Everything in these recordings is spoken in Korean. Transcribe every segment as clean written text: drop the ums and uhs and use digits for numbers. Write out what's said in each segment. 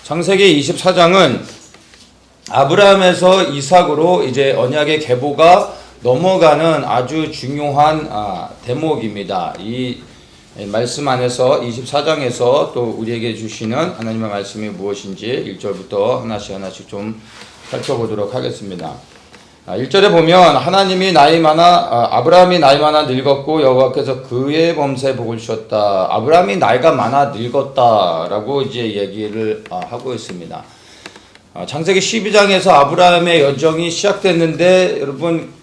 창세기 24장은 아브라함에서 이삭으로 이제 언약의 계보가 넘어가는 아주 중요한 대목입니다. 이 말씀 안에서 24장에서 또 우리에게 주시는 하나님의 말씀이 무엇인지 1절부터 하나씩 좀 살펴보도록 하겠습니다. 1절에 보면 하나님이 아브라함이 나이 많아 늙었고 여호와께서 그의 범사에 복을 주셨다. 아브라함이 나이가 많아 늙었다라고 이제 얘기를 하고 있습니다. 창세기 12장에서 아브라함의 여정이 시작됐는데 여러분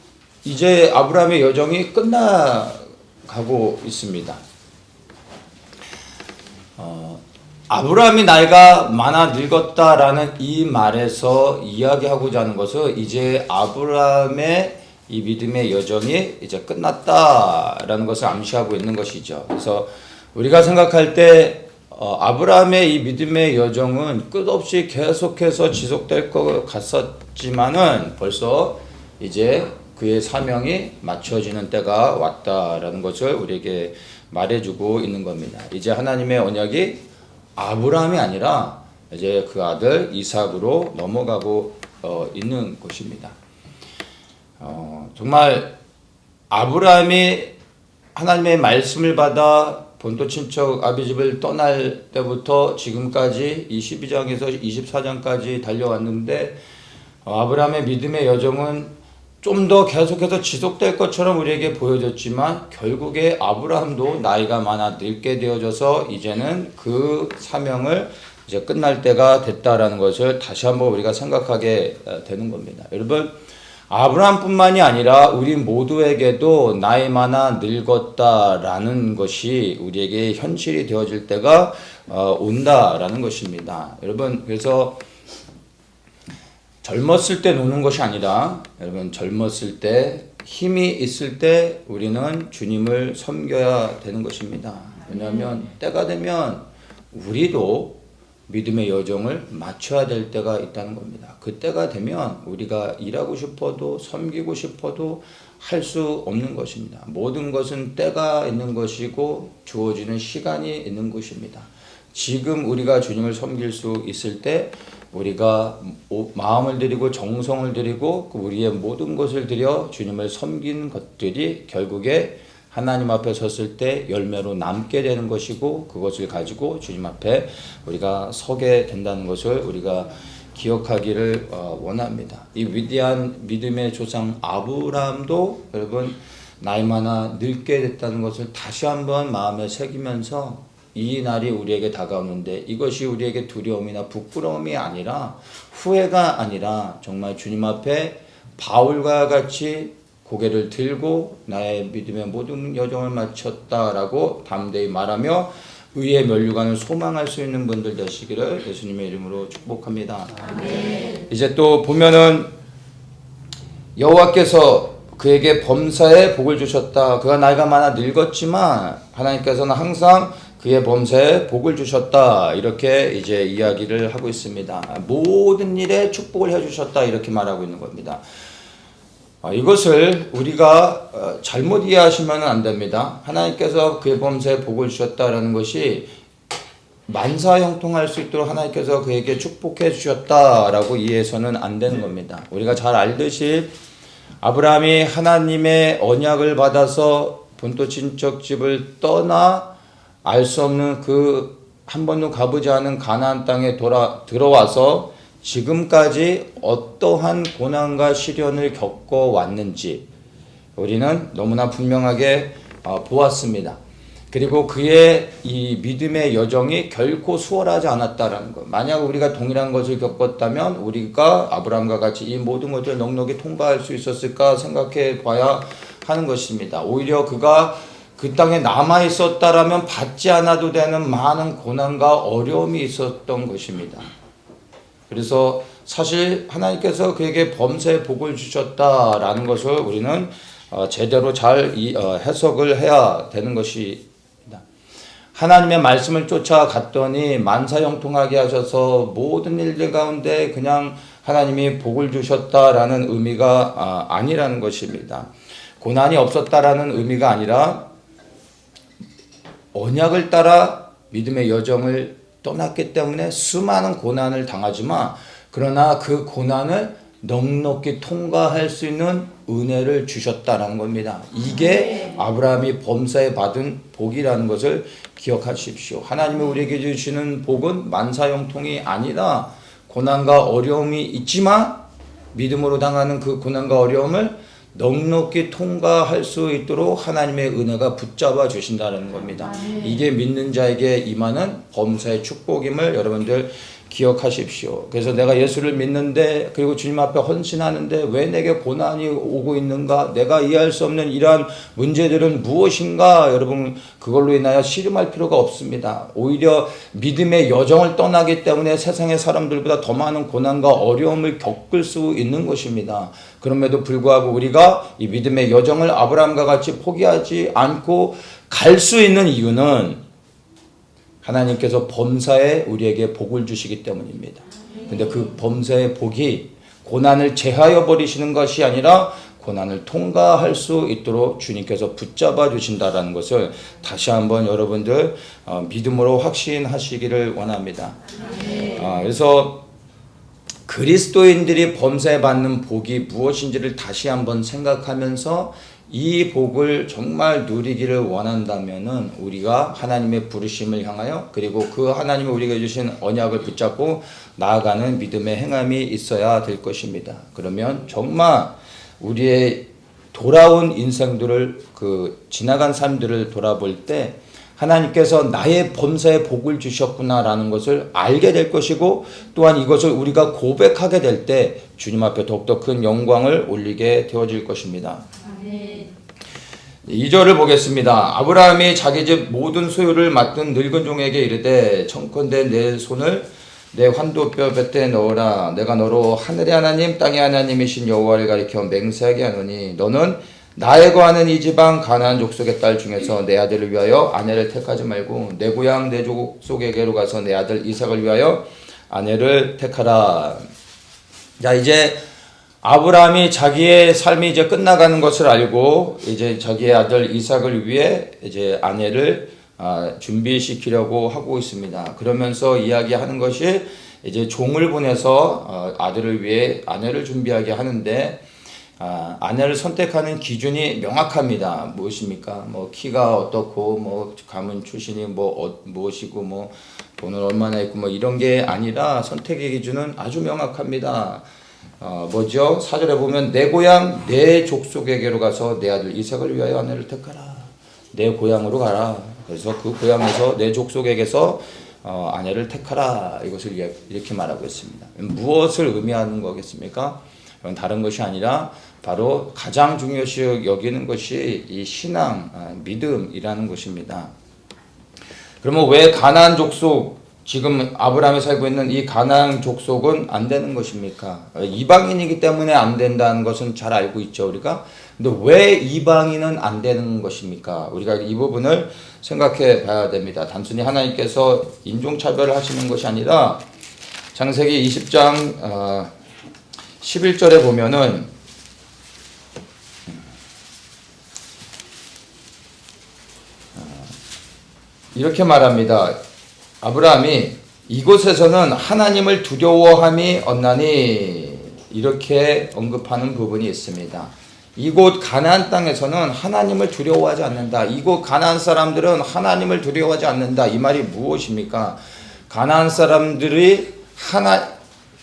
이제 아브라함의 여정이 끝나가고 있습니다. 아브라함이 나이가 많아 늙었다라는 이 말에서 이야기하고자 하는 것은 이제 아브라함의 이 믿음의 여정이 이제 끝났다라는 것을 암시하고 있는 것이죠. 그래서 우리가 생각할 때 아브라함의 이 믿음의 여정은 끝없이 계속해서 지속될 것 같았지만은 벌써 이제 그의 사명이 맞춰지는 때가 왔다라는 것을 우리에게 말해주고 있는 겁니다. 이제 하나님의 언약이 아브라함이 아니라 이제 그 아들 이삭으로 넘어가고 있는 것입니다. 정말 아브라함이 하나님의 말씀을 받아 본토 친척 아비집을 떠날 때부터 지금까지 이 12장에서 24장까지 달려왔는데 아브라함의 믿음의 여정은 좀 더 계속해서 지속될 것처럼 우리에게 보여졌지만 결국에 아브라함도 나이가 많아 늙게 되어져서 이제는 그 사명을 이제 끝날 때가 됐다라는 것을 다시 한번 우리가 생각하게 되는 겁니다. 여러분 아브라함뿐만이 아니라 우리 모두에게도 나이 많아 늙었다라는 것이 우리에게 현실이 되어질 때가 온다라는 것입니다. 여러분 그래서 젊었을 때 노는 것이 아니라 여러분 젊었을 때 힘이 있을 때 우리는 주님을 섬겨야 되는 것입니다. 왜냐하면 때가 되면 우리도 믿음의 여정을 맞춰야 될 때가 있다는 겁니다. 그 때가 되면 우리가 일하고 싶어도 섬기고 싶어도 할 수 없는 것입니다. 모든 것은 때가 있는 것이고 주어지는 시간이 있는 것입니다. 지금 우리가 주님을 섬길 수 있을 때 우리가 마음을 들이고 정성을 들이고 우리의 모든 것을 들여 주님을 섬기는 것들이 결국에 하나님 앞에 섰을 때 열매로 남게 되는 것이고 그것을 가지고 주님 앞에 우리가 서게 된다는 것을 우리가 기억하기를 원합니다. 이 위대한 믿음의 조상 아브라함도 여러분 나이 많아 늙게 됐다는 것을 다시 한번 마음에 새기면서 이 날이 우리에게 다가오는데 이것이 우리에게 두려움이나 부끄러움이 아니라 후회가 아니라 정말 주님 앞에 바울과 같이 고개를 들고 나의 믿음의 모든 여정을 마쳤다라고 담대히 말하며 의의 면류관을 소망할 수 있는 분들 되시기를 예수님의 이름으로 축복합니다. 아멘. 이제 또 보면은 여호와께서 그에게 범사에 복을 주셨다. 그가 나이가 많아 늙었지만 하나님께서는 항상 그의 범사에 복을 주셨다. 이렇게 이제 이야기를 하고 있습니다. 모든 일에 축복을 해주셨다. 이렇게 말하고 있는 겁니다. 이것을 우리가 잘못 이해하시면 안 됩니다. 하나님께서 그의 범사에 복을 주셨다라는 것이 만사형통할 수 있도록 하나님께서 그에게 축복해 주셨다라고 이해해서는 안 되는 겁니다. 우리가 잘 알듯이 아브라함이 하나님의 언약을 받아서 본토 친척 집을 떠나 알 수 없는 그 한 번도 가보지 않은 가나안 땅에 들어와서 지금까지 어떠한 고난과 시련을 겪어왔는지 우리는 너무나 분명하게 보았습니다. 그리고 그의 이 믿음의 여정이 결코 수월하지 않았다라는 것. 만약 우리가 동일한 것을 겪었다면 우리가 아브라함과 같이 이 모든 것을 넉넉히 통과할 수 있었을까 생각해 봐야 하는 것입니다. 오히려 그가 그 땅에 남아 있었다라면 받지 않아도 되는 많은 고난과 어려움이 있었던 것입니다. 그래서 사실 하나님께서 그에게 범사에 복을 주셨다라는 것을 우리는 제대로 잘 해석을 해야 되는 것입니다. 하나님의 말씀을 쫓아갔더니 만사형통하게 하셔서 모든 일들 가운데 그냥 하나님이 복을 주셨다라는 의미가 아니라는 것입니다. 고난이 없었다라는 의미가 아니라 언약을 따라 믿음의 여정을 떠났기 때문에 수많은 고난을 당하지만 그러나 그 고난을 넉넉히 통과할 수 있는 은혜를 주셨다라는 겁니다. 이게 아브라함이 범사에 받은 복이라는 것을 기억하십시오. 하나님이 우리에게 주시는 복은 만사형통이 아니라 고난과 어려움이 있지만 믿음으로 당하는 그 고난과 어려움을 넉넉히 통과할 수 있도록 하나님의 은혜가 붙잡아 주신다는 겁니다. 이게 믿는 자에게 임하는 범사의 축복임을 여러분들 기억하십시오. 그래서 내가 예수를 믿는데 그리고 주님 앞에 헌신하는데 왜 내게 고난이 오고 있는가? 내가 이해할 수 없는 이러한 문제들은 무엇인가? 여러분 그걸로 인하여 씨름할 필요가 없습니다. 오히려 믿음의 여정을 떠나기 때문에 세상의 사람들보다 더 많은 고난과 어려움을 겪을 수 있는 것입니다. 그럼에도 불구하고 우리가 이 믿음의 여정을 아브라함과 같이 포기하지 않고 갈 수 있는 이유는 하나님께서 범사에 우리에게 복을 주시기 때문입니다. 근데 그 범사의 복이 고난을 제하여 버리시는 것이 아니라 고난을 통과할 수 있도록 주님께서 붙잡아 주신다라는 것을 다시 한번 여러분들 믿음으로 확신하시기를 원합니다. 그래서 그리스도인들이 범사에 받는 복이 무엇인지를 다시 한번 생각하면서 이 복을 정말 누리기를 원한다면은 우리가 하나님의 부르심을 향하여 그리고 그 하나님이 우리에게 주신 언약을 붙잡고 나아가는 믿음의 행함이 있어야 될 것입니다. 그러면 정말 우리의 돌아온 인생들을 지나간 삶들을 돌아볼 때 하나님께서 나의 범사에 복을 주셨구나라는 것을 알게 될 것이고 또한 이것을 우리가 고백하게 될 때 주님 앞에 더욱더 큰 영광을 올리게 되어질 것입니다. 2절을 보겠습니다. 아브라함이 자기 집 모든 소유를 맡은 늙은 종에게 이르되 청컨대 내 손을 내 환도뼈 뱃에 넣어라. 내가 너로 하늘의 하나님 땅의 하나님이신 여호와를 가리켜 맹세하게 하노니 너는 나의 거하는 이 지방 가나안 족속의 딸 중에서 내 아들을 위하여 아내를 택하지 말고 내 고향 내 족속에게로 가서 내 아들 이삭을 위하여 아내를 택하라. 자, 이제 아브라함이 자기의 삶이 이제 끝나가는 것을 알고 이제 자기의 아들 이삭을 위해 이제 아내를 준비시키려고 하고 있습니다. 그러면서 이야기하는 것이 이제 종을 보내서 아들을 위해 아내를 준비하게 하는데 아내를 선택하는 기준이 명확합니다. 무엇입니까? 뭐 키가 어떻고 뭐 가문 출신이 무엇이고 뭐 돈은 얼마나 있고 뭐 이런 게 아니라 선택의 기준은 아주 명확합니다. 뭐죠? 4절에 보면 내 고향 내 족속에게로 가서 내 아들 이삭을 위하여 아내를 택하라. 내 고향으로 가라. 그래서 그 고향에서 내 족속에게서 아내를 택하라. 이것을 이렇게 말하고 있습니다. 무엇을 의미하는 거겠습니까? 이건 다른 것이 아니라 바로 가장 중요시 여기는 것이 이 신앙, 믿음이라는 것입니다. 그러면 왜 가나안 족속 지금 아브라함이 살고 있는 이 가나안 족속은 안 되는 것입니까? 이방인이기 때문에 안 된다는 것은 잘 알고 있죠, 우리가. 근데 왜 이방인은 안 되는 것입니까? 우리가 이 부분을 생각해 봐야 됩니다. 단순히 하나님께서 인종차별을 하시는 것이 아니라 창세기 20장 11절에 보면은 이렇게 말합니다. 아브라함이 이곳에서는 하나님을 두려워함이 없나니 이렇게 언급하는 부분이 있습니다. 이곳 가나안 땅에서는 하나님을 두려워하지 않는다. 이곳 가나안 사람들은 하나님을 두려워하지 않는다. 이 말이 무엇입니까? 가나안 사람들이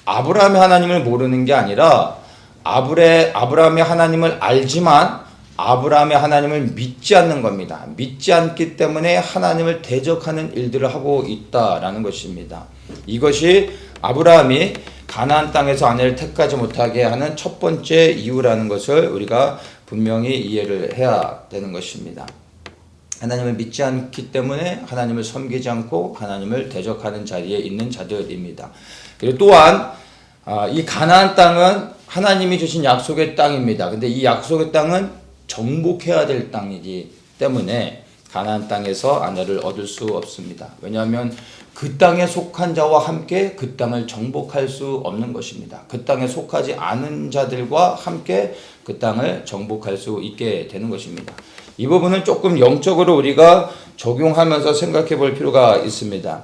아브라함의 하나님을 모르는 게 아니라 아브라함의 하나님을 알지만 아브라함의 하나님을 믿지 않는 겁니다. 믿지 않기 때문에 하나님을 대적하는 일들을 하고 있다라는 것입니다. 이것이 아브라함이 가나안 땅에서 아내를 택하지 못하게 하는 첫 번째 이유라는 것을 우리가 분명히 이해를 해야 되는 것입니다. 하나님을 믿지 않기 때문에 하나님을 섬기지 않고 하나님을 대적하는 자리에 있는 자들입니다. 그리고 또한 이 가나안 땅은 하나님이 주신 약속의 땅입니다. 근데 이 약속의 땅은 정복해야 될 땅이기 때문에 가나안 땅에서 아내를 얻을 수 없습니다. 왜냐하면 그 땅에 속한 자와 함께 그 땅을 정복할 수 없는 것입니다. 그 땅에 속하지 않은 자들과 함께 그 땅을 정복할 수 있게 되는 것입니다. 이 부분은 조금 영적으로 우리가 적용하면서 생각해 볼 필요가 있습니다.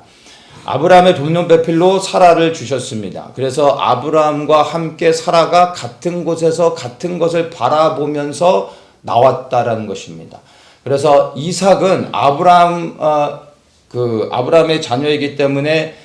아브라함의 돕는 배필로 사라를 주셨습니다. 그래서 아브라함과 함께 사라가 같은 곳에서 같은 것을 바라보면서 나왔다라는 것입니다. 그래서 이삭은 아브라함의 자녀이기 때문에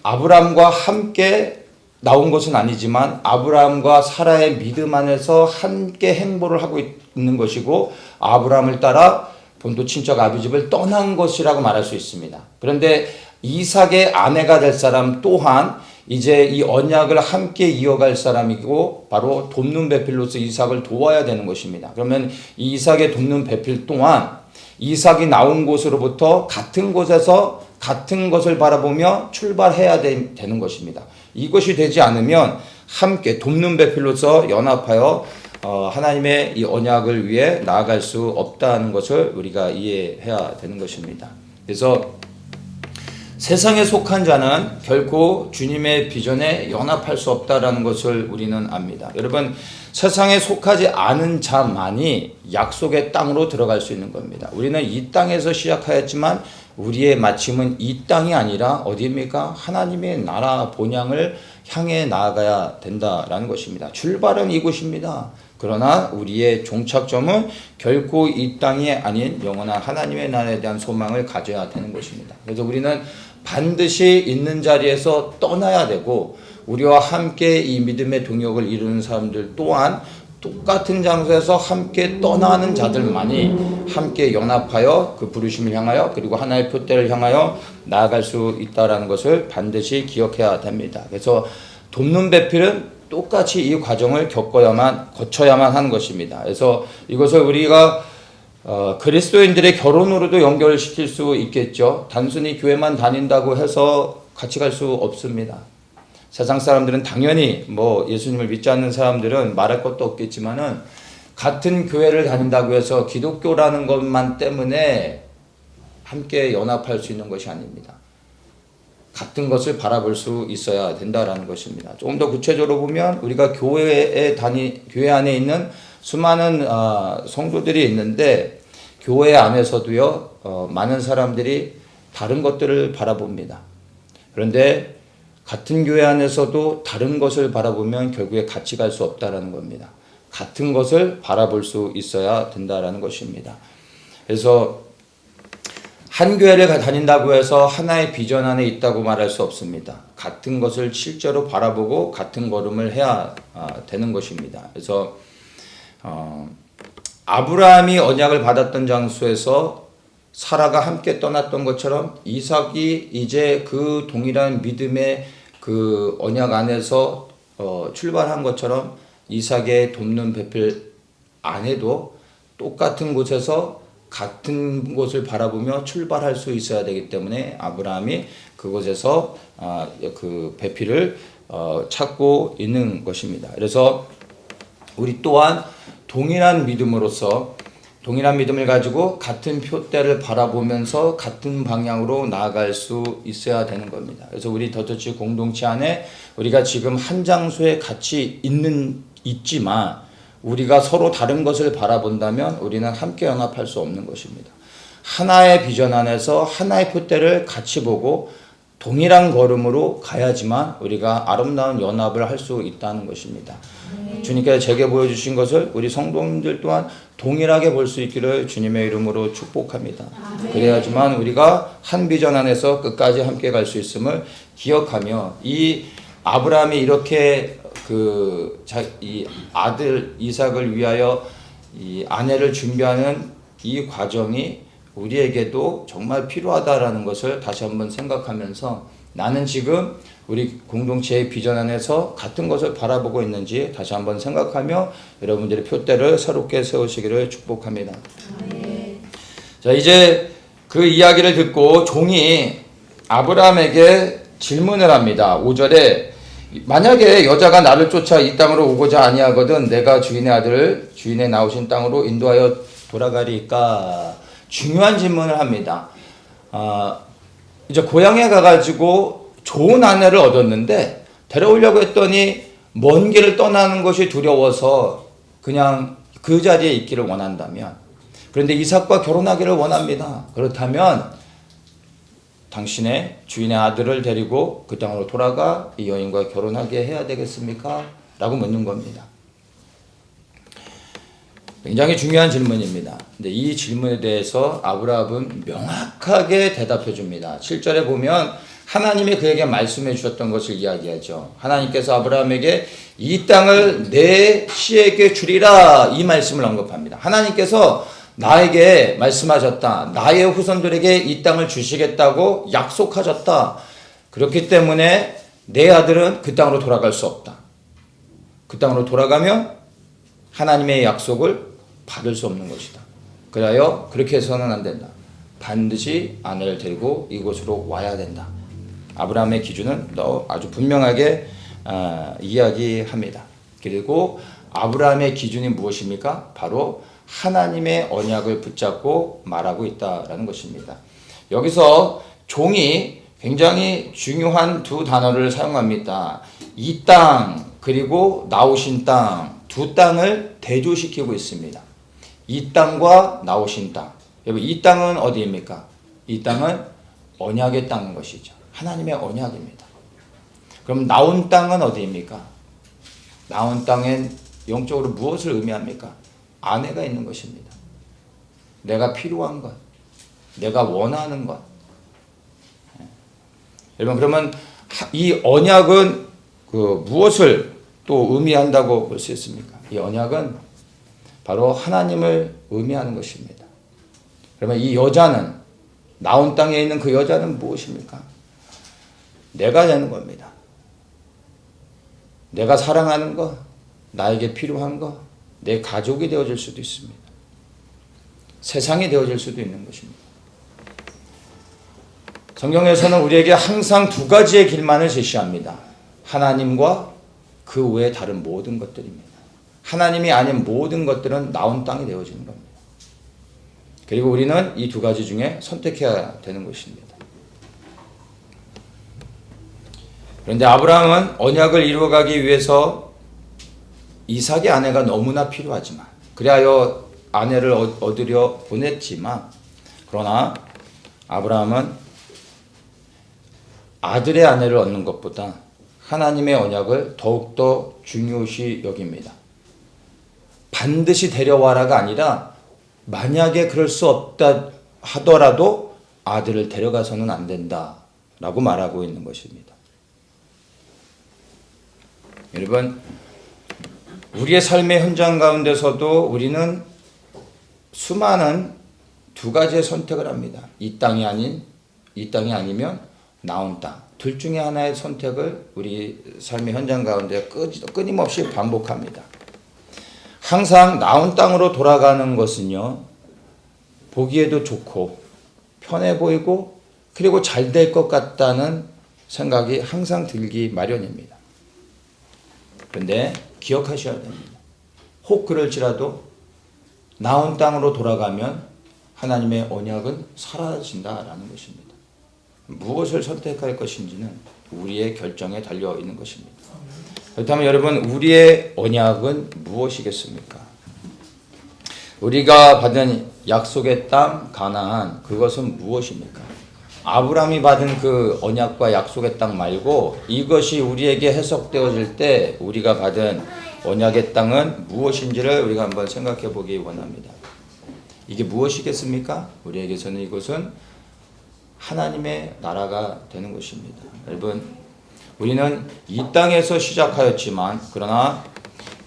아브라함과 함께 나온 것은 아니지만 아브라함과 사라의 믿음 안에서 함께 행보를 하고 있는 것이고 아브라함을 따라 본토 친척 아비집을 떠난 것이라고 말할 수 있습니다. 그런데 이삭의 아내가 될 사람 또한 이제 이 언약을 함께 이어갈 사람이고 바로 돕는 배필로서 이삭을 도와야 되는 것입니다. 그러면 이 이삭의 돕는 배필 또한 이삭이 나온 곳으로부터 같은 곳에서 같은 것을 바라보며 출발해야 되는 것입니다. 이것이 되지 않으면 함께 돕는 배필로서 연합하여 하나님의 이 언약을 위해 나아갈 수 없다는 것을 우리가 이해해야 되는 것입니다. 그래서 세상에 속한 자는 결코 주님의 비전에 연합할 수 없다라는 것을 우리는 압니다. 여러분, 세상에 속하지 않은 자만이 약속의 땅으로 들어갈 수 있는 겁니다. 우리는 이 땅에서 시작하였지만 우리의 마침은 이 땅이 아니라 어디입니까? 하나님의 나라 본향을 향해 나아가야 된다라는 것입니다. 출발은 이곳입니다. 그러나 우리의 종착점은 결코 이 땅이 아닌 영원한 하나님의 나라에 대한 소망을 가져야 되는 것입니다. 그래서 우리는 반드시 있는 자리에서 떠나야 되고 우리와 함께 이 믿음의 동역을 이루는 사람들 또한 똑같은 장소에서 함께 떠나는 자들만이 함께 연합하여 그 부르심을 향하여 그리고 하나의 표대를 향하여 나아갈 수 있다는 것을 반드시 기억해야 됩니다. 그래서 돕는 배필은 똑같이 이 과정을 거쳐야만 하는 것입니다. 그래서 이것을 우리가 그리스도인들의 결혼으로도 연결시킬 수 있겠죠. 단순히 교회만 다닌다고 해서 같이 갈 수 없습니다. 세상 사람들은 당연히 예수님을 믿지 않는 사람들은 말할 것도 없겠지만은 같은 교회를 다닌다고 해서 기독교라는 것만 때문에 함께 연합할 수 있는 것이 아닙니다. 같은 것을 바라볼 수 있어야 된다라는 것입니다. 조금 더 구체적으로 보면 우리가 교회 안에 있는 수많은 성도들이 있는데 교회 안에서도요 많은 사람들이 다른 것들을 바라봅니다. 그런데 같은 교회 안에서도 다른 것을 바라보면 결국에 같이 갈 수 없다라는 겁니다. 같은 것을 바라볼 수 있어야 된다라는 것입니다. 그래서 한 교회를 다닌다고 해서 하나의 비전 안에 있다고 말할 수 없습니다. 같은 것을 실제로 바라보고 같은 걸음을 해야 되는 것입니다. 그래서 아브라함이 언약을 받았던 장소에서 사라가 함께 떠났던 것처럼 이삭이 이제 그 동일한 믿음의 그 언약 안에서 출발한 것처럼 이삭의 돕는 배필 안에도 똑같은 곳에서 같은 곳을 바라보며 출발할 수 있어야 되기 때문에 아브라함이 그곳에서 그 배필을 찾고 있는 것입니다. 그래서 우리 또한 동일한 믿음을 가지고 같은 표대를 바라보면서 같은 방향으로 나아갈 수 있어야 되는 겁니다. 그래서 우리 더처치 공동체 안에 우리가 지금 한 장소에 같이 있지만 우리가 서로 다른 것을 바라본다면 우리는 함께 연합할 수 없는 것입니다. 하나의 비전 안에서 하나의 표대를 같이 보고 동일한 걸음으로 가야지만 우리가 아름다운 연합을 할 수 있다는 것입니다. 주님께서 제게 보여주신 것을 우리 성도님들 또한 동일하게 볼 수 있기를 주님의 이름으로 축복합니다. 그래야지만 우리가 한 비전 안에서 끝까지 함께 갈 수 있음을 기억하며 이 아브라함이 이렇게 이 아들 이삭을 위하여 이 아내를 준비하는 이 과정이 우리에게도 정말 필요하다라는 것을 다시 한번 생각하면서 나는 지금 우리 공동체의 비전 안에서 같은 것을 바라보고 있는지 다시 한번 생각하며 여러분들의 표대를 새롭게 세우시기를 축복합니다. 자, 이제 그 이야기를 듣고 종이 아브라함에게 질문을 합니다. 5절에 만약에 여자가 나를 쫓아 이 땅으로 오고자 아니하거든 내가 주인의 아들을 주인의 나오신 땅으로 인도하여 돌아가리까? 중요한 질문을 합니다. 이제 고향에 가가지고 좋은 아내를 얻었는데 데려오려고 했더니 먼 길을 떠나는 것이 두려워서 그냥 그 자리에 있기를 원한다면, 그런데 이삭과 결혼하기를 원합니다. 그렇다면 당신의 주인의 아들을 데리고 그 땅으로 돌아가 이 여인과 결혼하게 해야 되겠습니까? 라고 묻는 겁니다. 굉장히 중요한 질문입니다. 근데 이 질문에 대해서 아브라함은 명확하게 대답해 줍니다. 7절에 보면 하나님이 그에게 말씀해 주셨던 것을 이야기하죠. 하나님께서 아브라함에게 이 땅을 내 씨에게 주리라 이 말씀을 언급합니다. 하나님께서 나에게 말씀하셨다. 나의 후손들에게 이 땅을 주시겠다고 약속하셨다. 그렇기 때문에 내 아들은 그 땅으로 돌아갈 수 없다. 그 땅으로 돌아가면 하나님의 약속을 받을 수 없는 것이다. 그래요 그렇게 해서는 안 된다. 반드시 아내를 데리고 이곳으로 와야 된다. 아브라함의 기준은 아주 분명하게 이야기합니다. 그리고 아브라함의 기준이 무엇입니까? 바로 하나님의 언약을 붙잡고 말하고 있다라는 것입니다. 여기서 종이 굉장히 중요한 두 단어를 사용합니다. 이 땅 그리고 나오신 땅 두 땅을 대조시키고 있습니다. 이 땅과 나오신 땅. 여러분 이 땅은 어디입니까? 이 땅은 언약의 땅인 것이죠. 하나님의 언약입니다. 그럼 나온 땅은 어디입니까? 나온 땅엔 영적으로 무엇을 의미합니까? 아내가 있는 것입니다. 내가 필요한 것, 내가 원하는 것. 여러분 그러면 이 언약은 무엇을 또 의미한다고 볼 수 있습니까? 이 언약은 바로 하나님을 의미하는 것입니다. 그러면 이 여자는 나온 땅에 있는 그 여자는 무엇입니까? 내가 되는 겁니다. 내가 사랑하는 것, 나에게 필요한 것, 내 가족이 되어질 수도 있습니다. 세상이 되어질 수도 있는 것입니다. 성경에서는 우리에게 항상 두 가지의 길만을 제시합니다. 하나님과 그 외에 다른 모든 것들입니다. 하나님이 아닌 모든 것들은 나온 땅이 되어지는 겁니다. 그리고 우리는 이 두 가지 중에 선택해야 되는 것입니다. 그런데 아브라함은 언약을 이루어가기 위해서 이삭의 아내가 너무나 필요하지만 그리하여 아내를 얻으려 보냈지만 그러나 아브라함은 아들의 아내를 얻는 것보다 하나님의 언약을 더욱더 중요시 여깁니다. 반드시 데려와라가 아니라 만약에 그럴 수 없다 하더라도 아들을 데려가서는 안 된다라고 말하고 있는 것입니다. 여러분 우리의 삶의 현장 가운데서도 우리는 수많은 두 가지의 선택을 합니다. 이 땅이 아니면 나온 땅. 둘 중에 하나의 선택을 우리 삶의 현장 가운데 끊임없이 반복합니다. 항상 나온 땅으로 돌아가는 것은요. 보기에도 좋고 편해 보이고 그리고 잘 될 것 같다는 생각이 항상 들기 마련입니다. 그런데 기억하셔야 됩니다. 혹 그럴지라도 나온 땅으로 돌아가면 하나님의 언약은 사라진다라는 것입니다. 무엇을 선택할 것인지는 우리의 결정에 달려 있는 것입니다. 그렇다면 여러분 우리의 언약은 무엇이겠습니까? 우리가 받은 약속의 땅 가나안 그것은 무엇입니까? 아브라함이 받은 그 언약과 약속의 땅 말고 이것이 우리에게 해석되어질 때 우리가 받은 언약의 땅은 무엇인지를 우리가 한번 생각해 보기 원합니다. 이게 무엇이겠습니까? 우리에게서는 이것은 하나님의 나라가 되는 것입니다. 여러분 우리는 이 땅에서 시작하였지만 그러나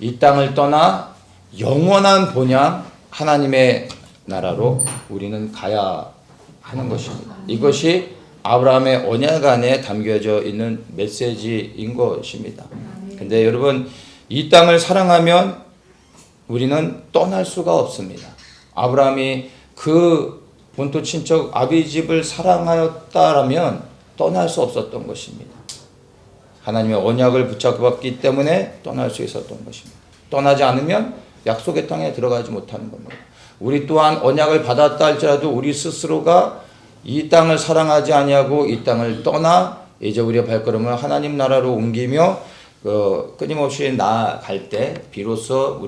이 땅을 떠나 영원한 본향 하나님의 나라로 우리는 가야 하는 것입니다. 이것이 아브라함의 언약 안에 담겨져 있는 메시지인 것입니다. 근데 여러분 이 땅을 사랑하면 우리는 떠날 수가 없습니다. 아브라함이 그 본토 친척 아비 집을 사랑하였다라면 떠날 수 없었던 것입니다. 하나님의 언약을 붙잡았기 때문에 떠날 수 있었던 것입니다. 떠나지 않으면 약속의 땅에 들어가지 못하는 겁니다. 우리 또한 언약을 받았다 할지라도 우리 스스로가 이 땅을 사랑하지 아니하고 이 땅을 떠나 이제 우리의 발걸음을 하나님 나라로 옮기며 끊임없이 나아갈 때 비로소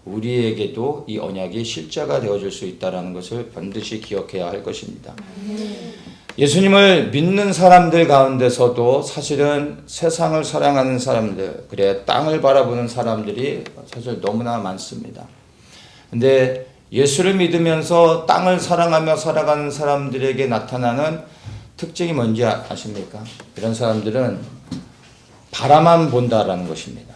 우리에게도 이 언약이 실제가 되어질 수 있다는 것을 반드시 기억해야 할 것입니다. 예수님을 믿는 사람들 가운데서도 사실은 세상을 사랑하는 사람들, 그래 땅을 바라보는 사람들이 사실 너무나 많습니다. 근데 예수를 믿으면서 땅을 사랑하며 살아가는 사람들에게 나타나는 특징이 뭔지 아십니까? 이런 사람들은 바라만 본다라는 것입니다.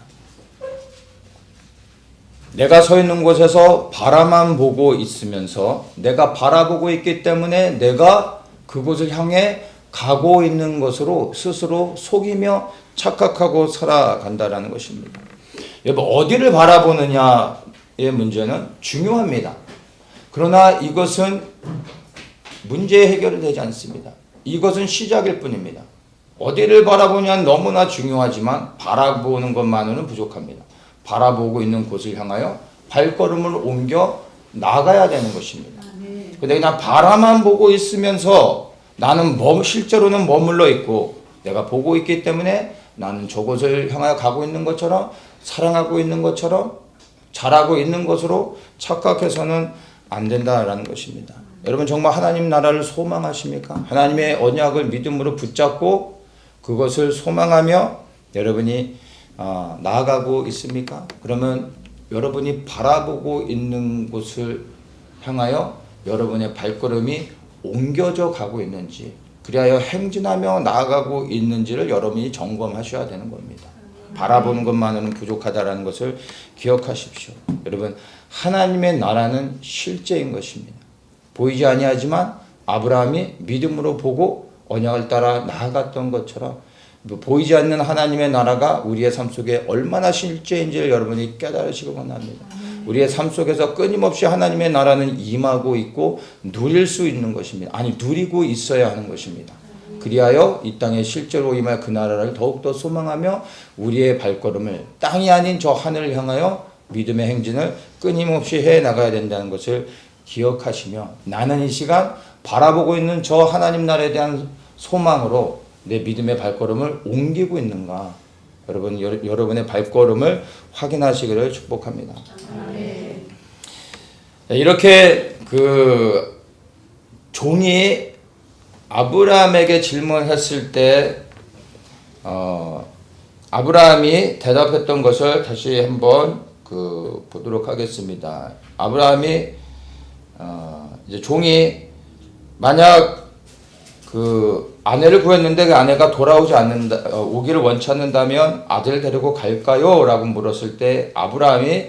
내가 서 있는 곳에서 바라만 보고 있으면서 내가 바라보고 있기 때문에 내가 그곳을 향해 가고 있는 것으로 스스로 속이며 착각하고 살아간다라는 것입니다. 여러분, 어디를 바라보느냐의 문제는 중요합니다. 그러나 이것은 문제 해결이 되지 않습니다. 이것은 시작일 뿐입니다. 어디를 바라보냐는 너무나 중요하지만 바라보는 것만으로는 부족합니다. 바라보고 있는 곳을 향하여 발걸음을 옮겨 나가야 되는 것입니다. 근데 그냥 바라만 보고 있으면서 나는 실제로는 머물러 있고 내가 보고 있기 때문에 나는 저곳을 향하여 가고 있는 것처럼 사랑하고 있는 것처럼 잘하고 있는 것으로 착각해서는 안 된다라는 것입니다. 여러분 정말 하나님 나라를 소망하십니까? 하나님의 언약을 믿음으로 붙잡고 그것을 소망하며 여러분이 나아가고 있습니까? 그러면 여러분이 바라보고 있는 곳을 향하여 여러분의 발걸음이 옮겨져 가고 있는지, 그리하여 행진하며 나아가고 있는지를 여러분이 점검하셔야 되는 겁니다. 바라보는 것만으로는 부족하다는 것을 기억하십시오. 여러분, 하나님의 나라는 실제인 것입니다. 보이지 아니하지만 아브라함이 믿음으로 보고 언약을 따라 나아갔던 것처럼 보이지 않는 하나님의 나라가 우리의 삶 속에 얼마나 실제인지를 여러분이 깨달으시기 원합니다. 우리의 삶 속에서 끊임없이 하나님의 나라는 임하고 있고 누릴 수 있는 것입니다. 아니, 누리고 있어야 하는 것입니다. 그리하여 이 땅에 실제로 임할 그 나라를 더욱더 소망하며 우리의 발걸음을 땅이 아닌 저 하늘을 향하여 믿음의 행진을 끊임없이 해나가야 된다는 것을 기억하시며, 나는 이 시간 바라보고 있는 저 하나님 나라에 대한 소망으로 내 믿음의 발걸음을 옮기고 있는가, 여러분의 발걸음을 확인하시기를 축복합니다. 아멘. 이렇게 그 종이 아브라함에게 질문했을 때 아브라함이 대답했던 것을 다시 한번 보도록 하겠습니다. 아브라함이 이제 종이 만약 그 아내를 구했는데 그 아내가 돌아오지 않는다, 오기를 원치 않는다면 아들을 데리고 갈까요? 라고 물었을 때 아브라함이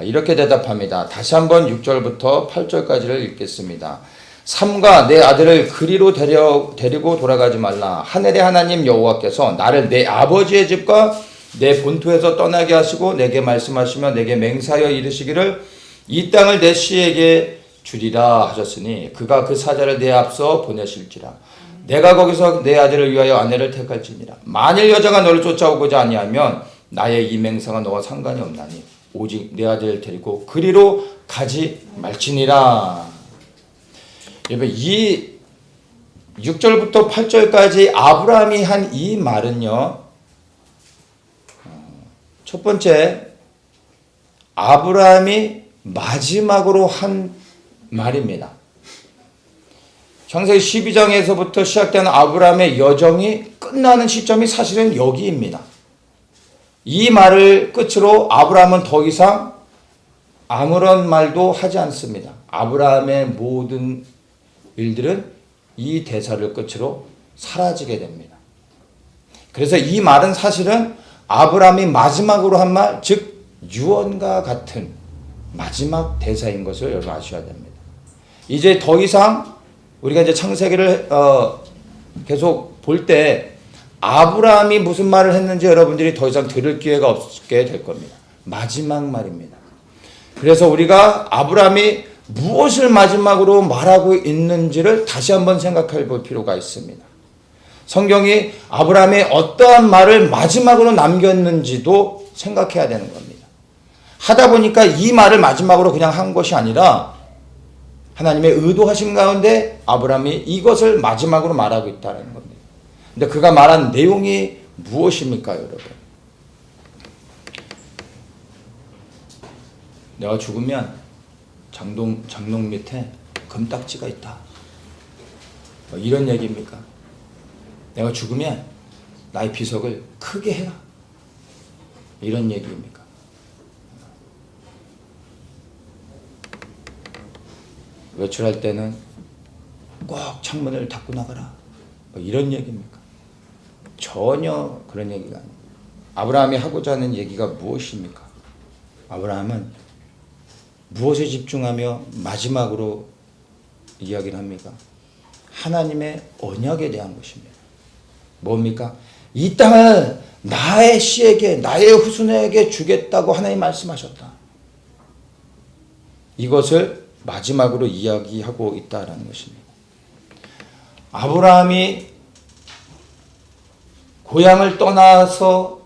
이렇게 대답합니다. 다시 한번 6절부터 8절까지를 읽겠습니다. 삼가 내 아들을 그리로 데리고 돌아가지 말라. 하늘의 하나님 여호와께서 나를 내 아버지의 집과 내 본토에서 떠나게 하시고 내게 말씀하시며 내게 맹세하여 이르시기를 이 땅을 내 씨에게 주리라 하셨으니 그가 그 사자를 내 앞서 보내실지라. 내가 거기서 내 아들을 위하여 아내를 택할지니라. 만일 여자가 너를 쫓아오고자 아니하면 나의 이 맹세가 너와 상관이 없나니 오직 내 아들을 데리고 그리로 가지 말지니라. 여러분, 이 6절부터 8절까지 아브라함이 한 이 말은요, 첫 번째 아브라함이 마지막으로 한 말입니다. 창세기 12장에서부터 시작되는 아브라함의 여정이 끝나는 시점이 사실은 여기입니다. 이 말을 끝으로 아브라함은 더 이상 아무런 말도 하지 않습니다. 아브라함의 모든 일들은 이 대사를 끝으로 사라지게 됩니다. 그래서 이 말은 사실은 아브라함이 마지막으로 한 말, 즉 유언과 같은 마지막 대사인 것을 여러분 아셔야 됩니다. 이제 더 이상 우리가 이제 창세기를 계속 볼 때 아브라함이 무슨 말을 했는지 여러분들이 더 이상 들을 기회가 없게 될 겁니다. 마지막 말입니다. 그래서 우리가 아브라함이 무엇을 마지막으로 말하고 있는지를 다시 한번 생각해 볼 필요가 있습니다. 성경이 아브라함의 어떠한 말을 마지막으로 남겼는지도 생각해야 되는 겁니다. 하다 보니까 이 말을 마지막으로 그냥 한 것이 아니라 하나님의 의도하신 가운데 아브라함이 이것을 마지막으로 말하고 있다는 겁니다. 근데 그가 말한 내용이 무엇입니까, 여러분? 내가 죽으면 장롱 밑에 금딱지가 있다. 뭐 이런 얘기입니까? 내가 죽으면 나의 비석을 크게 해라. 이런 얘기입니까? 외출할 때는 꼭 창문을 닫고 나가라. 뭐 이런 얘기입니까? 전혀 그런 얘기가 아니에요. 아브라함이 하고자 하는 얘기가 무엇입니까? 아브라함은 무엇에 집중하며 마지막으로 이야기를 합니까? 하나님의 언약에 대한 것입니다. 뭡니까? 이 땅을 나의 씨에게, 나의 후손에게 주겠다고 하나님 말씀하셨다. 이것을 마지막으로 이야기하고 있다라는 것입니다. 아브라함이 고향을 떠나서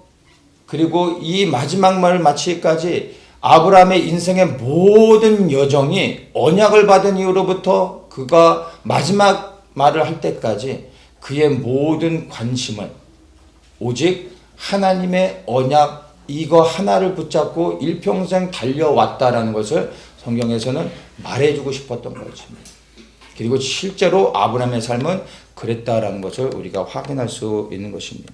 그리고 이 마지막 말을 마치기까지 아브라함의 인생의 모든 여정이 언약을 받은 이후로부터 그가 마지막 말을 할 때까지 그의 모든 관심은 오직 하나님의 언약 이거 하나를 붙잡고 일평생 달려왔다라는 것을 성경에서는 말해주고 싶었던 것입니다. 그리고 실제로 아브라함의 삶은 그랬다라는 것을 우리가 확인할 수 있는 것입니다.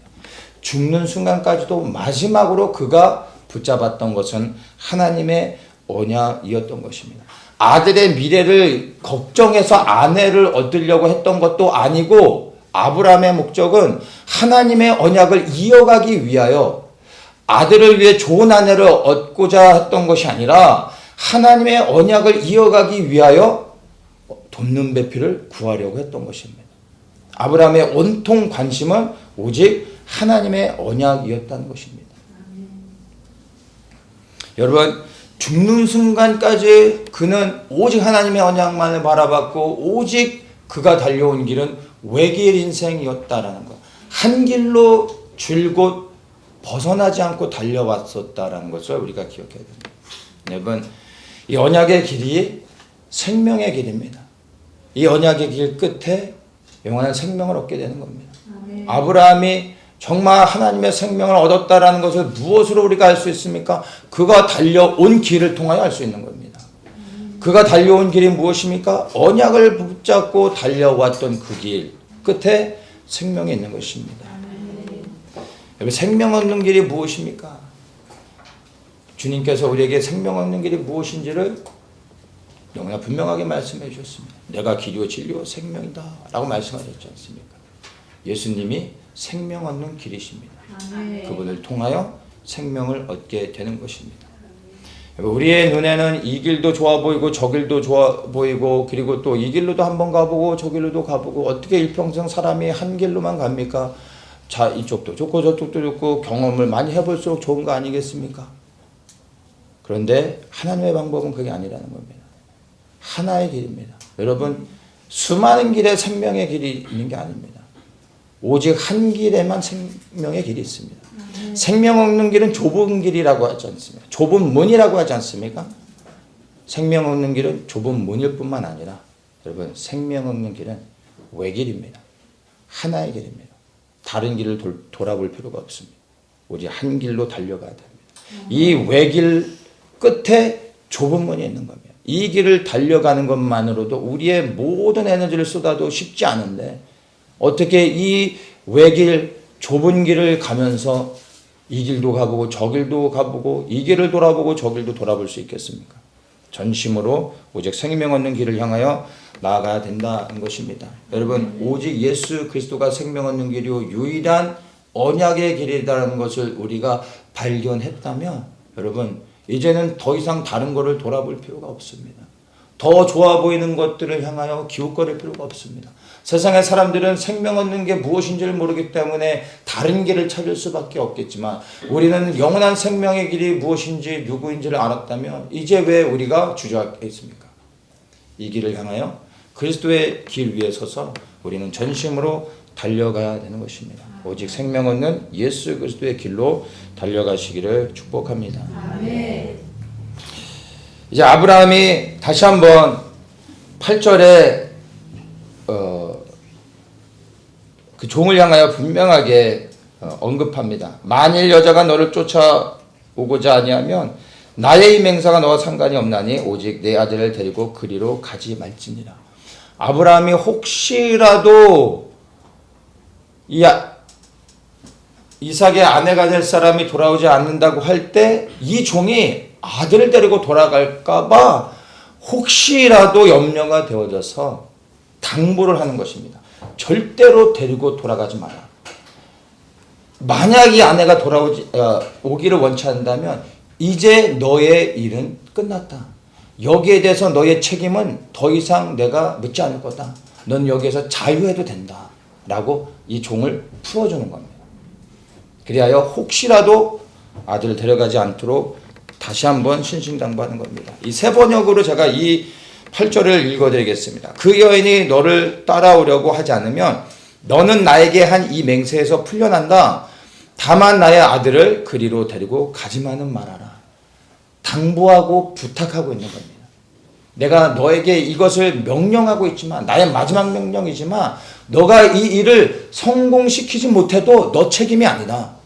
죽는 순간까지도 마지막으로 그가 붙잡았던 것은 하나님의 언약이었던 것입니다. 아들의 미래를 걱정해서 아내를 얻으려고 했던 것도 아니고 아브라함의 목적은 하나님의 언약을 이어가기 위하여 아들을 위해 좋은 아내를 얻고자 했던 것이 아니라 하나님의 언약을 이어가기 위하여 돕는 배필을 구하려고 했던 것입니다. 아브라함의 온통 관심은 오직 하나님의 언약이었다는 것입니다. 여러분, 죽는 순간까지 그는 오직 하나님의 언약만을 바라봤고 오직 그가 달려온 길은 외길 인생이었다라는 것. 한 길로 줄곧 벗어나지 않고 달려왔었다라는 것을 우리가 기억해야 됩니다. 여러분, 이 언약의 길이 생명의 길입니다. 이 언약의 길 끝에 영원한 생명을 얻게 되는 겁니다. 아브라함이 정말 하나님의 생명을 얻었다라는 것을 무엇으로 우리가 알 수 있습니까? 그가 달려온 길을 통하여 알 수 있는 겁니다. 그가 달려온 길이 무엇입니까? 언약을 붙잡고 달려왔던 그 길 끝에 생명이 있는 것입니다. 여러분, 생명 얻는 길이 무엇입니까? 주님께서 우리에게 생명 얻는 길이 무엇인지를 너무나 분명하게 말씀해 주셨습니다. 내가 길이요 진리요 생명이다 라고 말씀하셨지 않습니까? 예수님이 생명 얻는 길이십니다. 그분을 통하여 생명을 얻게 되는 것입니다. 우리의 눈에는 이 길도 좋아 보이고 저 길도 좋아 보이고 그리고 또 이 길로도 한번 가보고 저 길로도 가보고 어떻게 일평생 사람이 한 길로만 갑니까? 자, 이쪽도 좋고 저쪽도 좋고 경험을 많이 해볼수록 좋은 거 아니겠습니까? 그런데 하나님의 방법은 그게 아니라는 겁니다. 하나의 길입니다. 여러분, 수많은 길에 생명의 길이 있는 게 아닙니다. 오직 한 길에만 생명의 길이 있습니다. 생명 얻는 길은 좁은 길이라고 하지 않습니까? 좁은 문이라고 하지 않습니까? 생명 얻는 길은 좁은 문일 뿐만 아니라 여러분, 생명 얻는 길은 외길입니다. 하나의 길입니다. 다른 길을 돌아볼 필요가 없습니다. 오직 한 길로 달려가야 됩니다. 이 외길 끝에 좁은 문이 있는 겁니다. 이 길을 달려가는 것만으로도 우리의 모든 에너지를 쏟아도 쉽지 않은데 어떻게 이 외길 좁은 길을 가면서 이 길도 가보고 저 길도 가보고 이 길을 돌아보고 저 길도 돌아볼 수 있겠습니까? 전심으로 오직 생명 얻는 길을 향하여 나아가야 된다는 것입니다. 여러분, 오직 예수 그리스도가 생명 얻는 길이요 유일한 언약의 길이라는 것을 우리가 발견했다면 여러분, 이제는 더 이상 다른 것을 돌아볼 필요가 없습니다. 더 좋아 보이는 것들을 향하여 기웃거릴 필요가 없습니다. 세상의 사람들은 생명 얻는 게 무엇인지를 모르기 때문에 다른 길을 찾을 수밖에 없겠지만 우리는 영원한 생명의 길이 무엇인지 누구인지를 알았다면 이제 왜 우리가 주저하겠습니까? 이 길을 향하여 그리스도의 길 위에 서서 우리는 전심으로 달려가야 되는 것입니다. 오직 생명 얻는 예수 그리스도의 길로 달려가시기를 축복합니다. 아멘. 이제 아브라함이 다시 한번 8절에 그 종을 향하여 분명하게 언급합니다. 만일 여자가 너를 쫓아오고자 아니하면 나의 이 맹사가 너와 상관이 없나니 오직 내 아들을 데리고 그리로 가지 말지니라. 아브라함이 혹시라도 이삭의 아내가 될 사람이 돌아오지 않는다고 할 때 이 종이 아들을 데리고 돌아갈까봐 혹시라도 염려가 되어져서 당부를 하는 것입니다. 절대로 데리고 돌아가지 마라. 만약 이 아내가 오기를 원치 않는다면 이제 너의 일은 끝났다. 여기에 대해서 너의 책임은 더 이상 내가 묻지 않을 거다. 넌 여기에서 자유해도 된다. 라고 이 종을 풀어주는 겁니다. 그리하여 혹시라도 아들을 데려가지 않도록 다시 한번 신신당부하는 겁니다. 이 세 번역으로 제가 이 8절을 읽어드리겠습니다. 그 여인이 너를 따라오려고 하지 않으면 너는 나에게 한 이 맹세에서 풀려난다. 다만 나의 아들을 그리로 데리고 가지만은 말아라. 당부하고 부탁하고 있는 겁니다. 내가 너에게 이것을 명령하고 있지만 나의 마지막 명령이지만 너가 이 일을 성공시키지 못해도 너 책임이 아니다.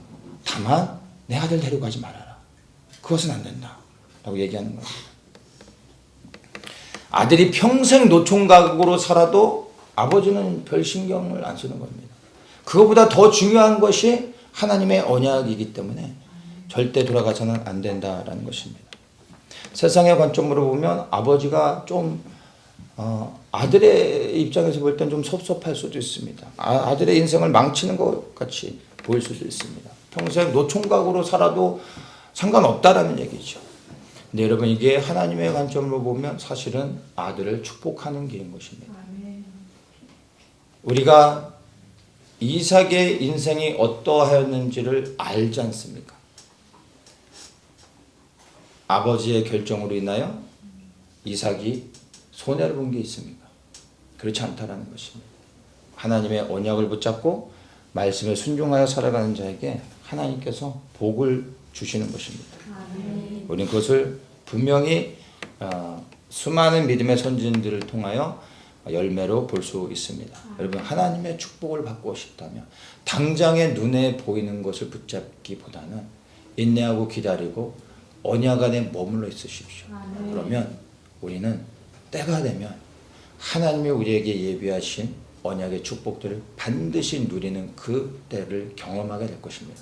다만 내 아들 데려가지 말아라. 그것은 안 된다. 라고 얘기하는 겁니다. 아들이 평생 노총각으로 살아도 아버지는 별 신경을 안 쓰는 겁니다. 그것보다 더 중요한 것이 하나님의 언약이기 때문에 절대 돌아가서는 안 된다라는 것입니다. 세상의 관점으로 보면 아버지가 좀 아들의 입장에서 볼 땐 좀 섭섭할 수도 있습니다. 아들의 인생을 망치는 것 같이 보일 수도 있습니다. 평생 노총각으로 살아도 상관없다라는 얘기죠. 근데 여러분 이게 하나님의 관점으로 보면 사실은 아들을 축복하는 길인 것입니다. 우리가 이삭의 인생이 어떠하였는지를 알지 않습니까? 아버지의 결정으로 인하여 이삭이 손해를 본 게 있습니까? 그렇지 않다라는 것입니다. 하나님의 언약을 붙잡고 말씀에 순종하여 살아가는 자에게 하나님께서 복을 주시는 것입니다. 우리는 그것을 분명히 수많은 믿음의 선진들을 통하여 열매로 볼 수 있습니다. 여러분 하나님의 축복을 받고 싶다면 당장에 눈에 보이는 것을 붙잡기보다는 인내하고 기다리고 언약 안에 머물러 있으십시오. 그러면 우리는 때가 되면 하나님이 우리에게 예비하신 언약의 축복들을 반드시 누리는 그 때를 경험하게 될 것입니다.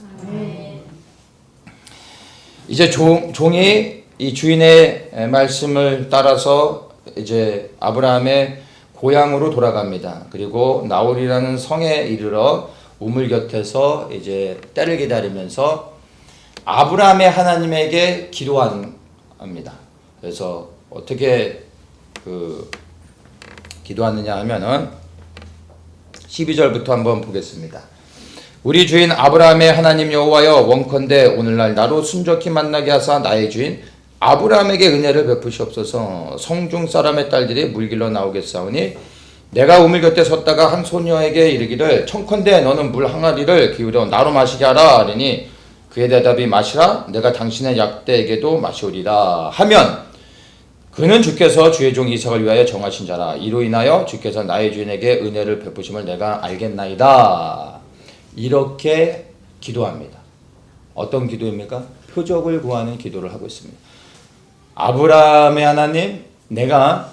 이제 종이 이 주인의 말씀을 따라서 이제 아브라함의 고향으로 돌아갑니다. 그리고 나홀이라는 성에 이르러 우물 곁에서 이제 때를 기다리면서 아브라함의 하나님에게 기도합니다. 그래서 어떻게 기도하느냐 하면은 12절부터 한번 보겠습니다. 우리 주인 아브라함의 하나님 여호와여 원컨대 오늘날 나로 순적히 만나게 하사 나의 주인 아브라함에게 은혜를 베푸시옵소서. 성중 사람의 딸들이 물길로 나오겠사오니 내가 우물 곁에 섰다가 한 소녀에게 이르기를 청컨대 너는 물 항아리를 기울여 나로 마시게 하라 하리니 그의 대답이 마시라 내가 당신의 약대에게도 마시오리라 하면 그는 주께서 주의 종 이삭을 위하여 정하신 자라. 이로 인하여 주께서 나의 주인에게 은혜를 베푸심을 내가 알겠나이다. 이렇게 기도합니다. 어떤 기도입니까? 표적을 구하는 기도를 하고 있습니다. 아브라함의 하나님, 내가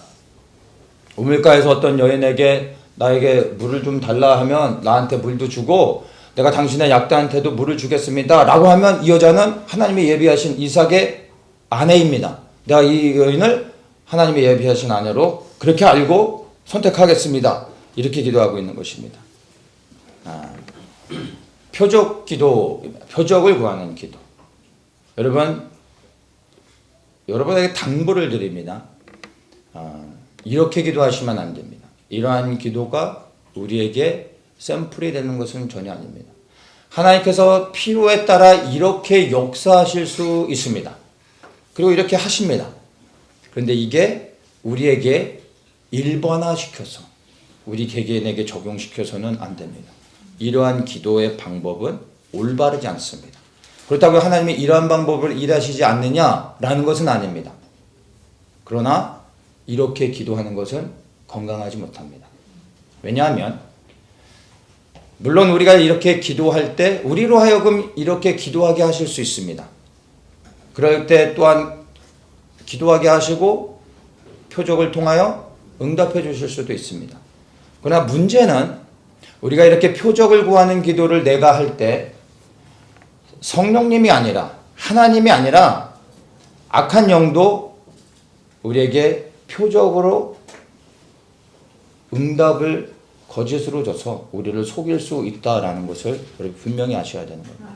우물가에서 어떤 여인에게 나에게 물을 좀 달라 하면 나한테 물도 주고 내가 당신의 약대한테도 물을 주겠습니다. 라고 하면 이 여자는 하나님이 예비하신 이삭의 아내입니다. 내가 이 여인을 하나님이 예비하신 아내로 그렇게 알고 선택하겠습니다. 이렇게 기도하고 있는 것입니다. 표적 기도, 표적을 구하는 기도. 여러분에게 당부를 드립니다. 이렇게 기도하시면 안 됩니다. 이러한 기도가 우리에게 샘플이 되는 것은 전혀 아닙니다. 하나님께서 필요에 따라 이렇게 역사하실 수 있습니다. 그리고 이렇게 하십니다. 그런데 이게 우리에게 일반화시켜서 우리 개개인에게 적용시켜서는 안 됩니다. 이러한 기도의 방법은 올바르지 않습니다. 그렇다고 하나님이 이러한 방법을 일하시지 않느냐라는 것은 아닙니다. 그러나 이렇게 기도하는 것은 건강하지 못합니다. 왜냐하면 물론 우리가 이렇게 기도할 때 우리로 하여금 이렇게 기도하게 하실 수 있습니다. 그럴 때 또한 기도하게 하시고 표적을 통하여 응답해 주실 수도 있습니다. 그러나 문제는 우리가 이렇게 표적을 구하는 기도를 내가 할 때 성령님이 아니라 하나님이 아니라 악한 영도 우리에게 표적으로 응답을 거짓으로 줘서 우리를 속일 수 있다라는 것을 여러분 분명히 아셔야 되는 겁니다.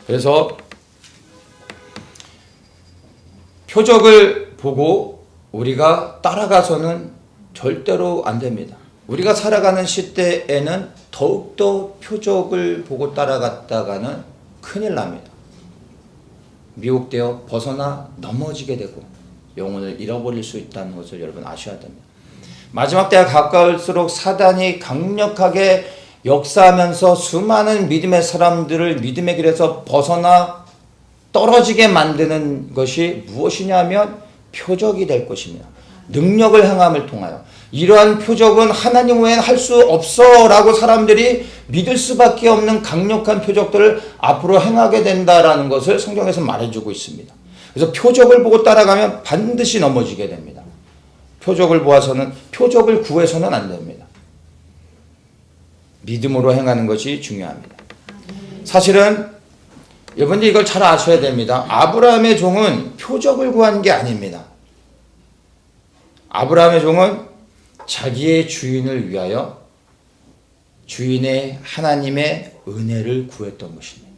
그래서 표적을 보고 우리가 따라가서는 절대로 안 됩니다. 우리가 살아가는 시대에는 더욱더 표적을 보고 따라갔다가는 큰일 납니다. 미혹되어 벗어나 넘어지게 되고 영혼을 잃어버릴 수 있다는 것을 여러분 아셔야 됩니다. 마지막 때가 가까울수록 사단이 강력하게 역사하면서 수많은 믿음의 사람들을 믿음의 길에서 벗어나 떨어지게 만드는 것이 무엇이냐면 표적이 될 것입니다. 능력을 행함을 통하여 이러한 표적은 하나님 외엔 할 수 없어 라고 사람들이 믿을 수밖에 없는 강력한 표적들을 앞으로 행하게 된다라는 것을 성경에서 말해주고 있습니다. 그래서 표적을 보고 따라가면 반드시 넘어지게 됩니다. 표적을 구해서는 안 됩니다. 믿음으로 행하는 것이 중요합니다. 사실은 여러분들 이걸 잘 아셔야 됩니다. 아브라함의 종은 표적을 구한 게 아닙니다. 아브라함의 종은 자기의 주인을 위하여 주인의 하나님의 은혜를 구했던 것입니다.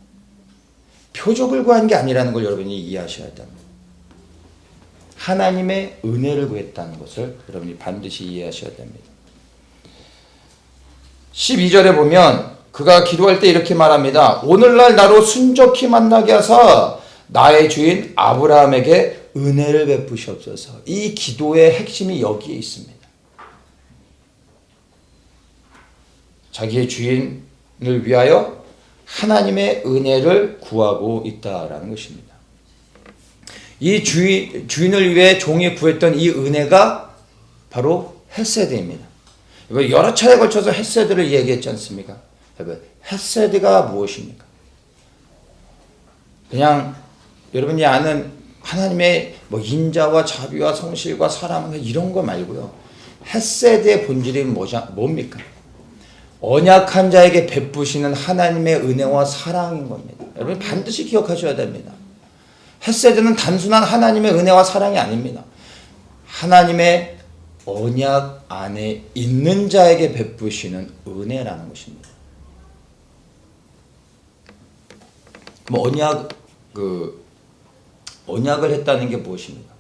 표적을 구한 게 아니라는 걸 여러분이 이해하셔야 됩니다. 하나님의 은혜를 구했다는 것을 여러분이 반드시 이해하셔야 됩니다. 12절에 보면 그가 기도할 때 이렇게 말합니다. 오늘날 나로 순적히 만나게 하사 나의 주인 아브라함에게 은혜를 베푸시옵소서. 이 기도의 핵심이 여기에 있습니다. 자기의 주인을 위하여 하나님의 은혜를 구하고 있다라는 것입니다. 이 주인을 위해 종이 구했던 이 은혜가 바로 헤세드입니다. 여러 차례에 걸쳐서 헤세드를 얘기했지 않습니까? 헤세드가 무엇입니까? 그냥 여러분이 아는 하나님의 인자와 자비와 성실과 사랑 이런 거 말고요. 헤세드의 본질이 뭡니까? 언약한 자에게 베푸시는 하나님의 은혜와 사랑인 겁니다. 여러분 반드시 기억하셔야 됩니다. 헤세드는 단순한 하나님의 은혜와 사랑이 아닙니다. 하나님의 언약 안에 있는 자에게 베푸시는 은혜라는 것입니다. 그럼 언약을 했다는 게 무엇입니까?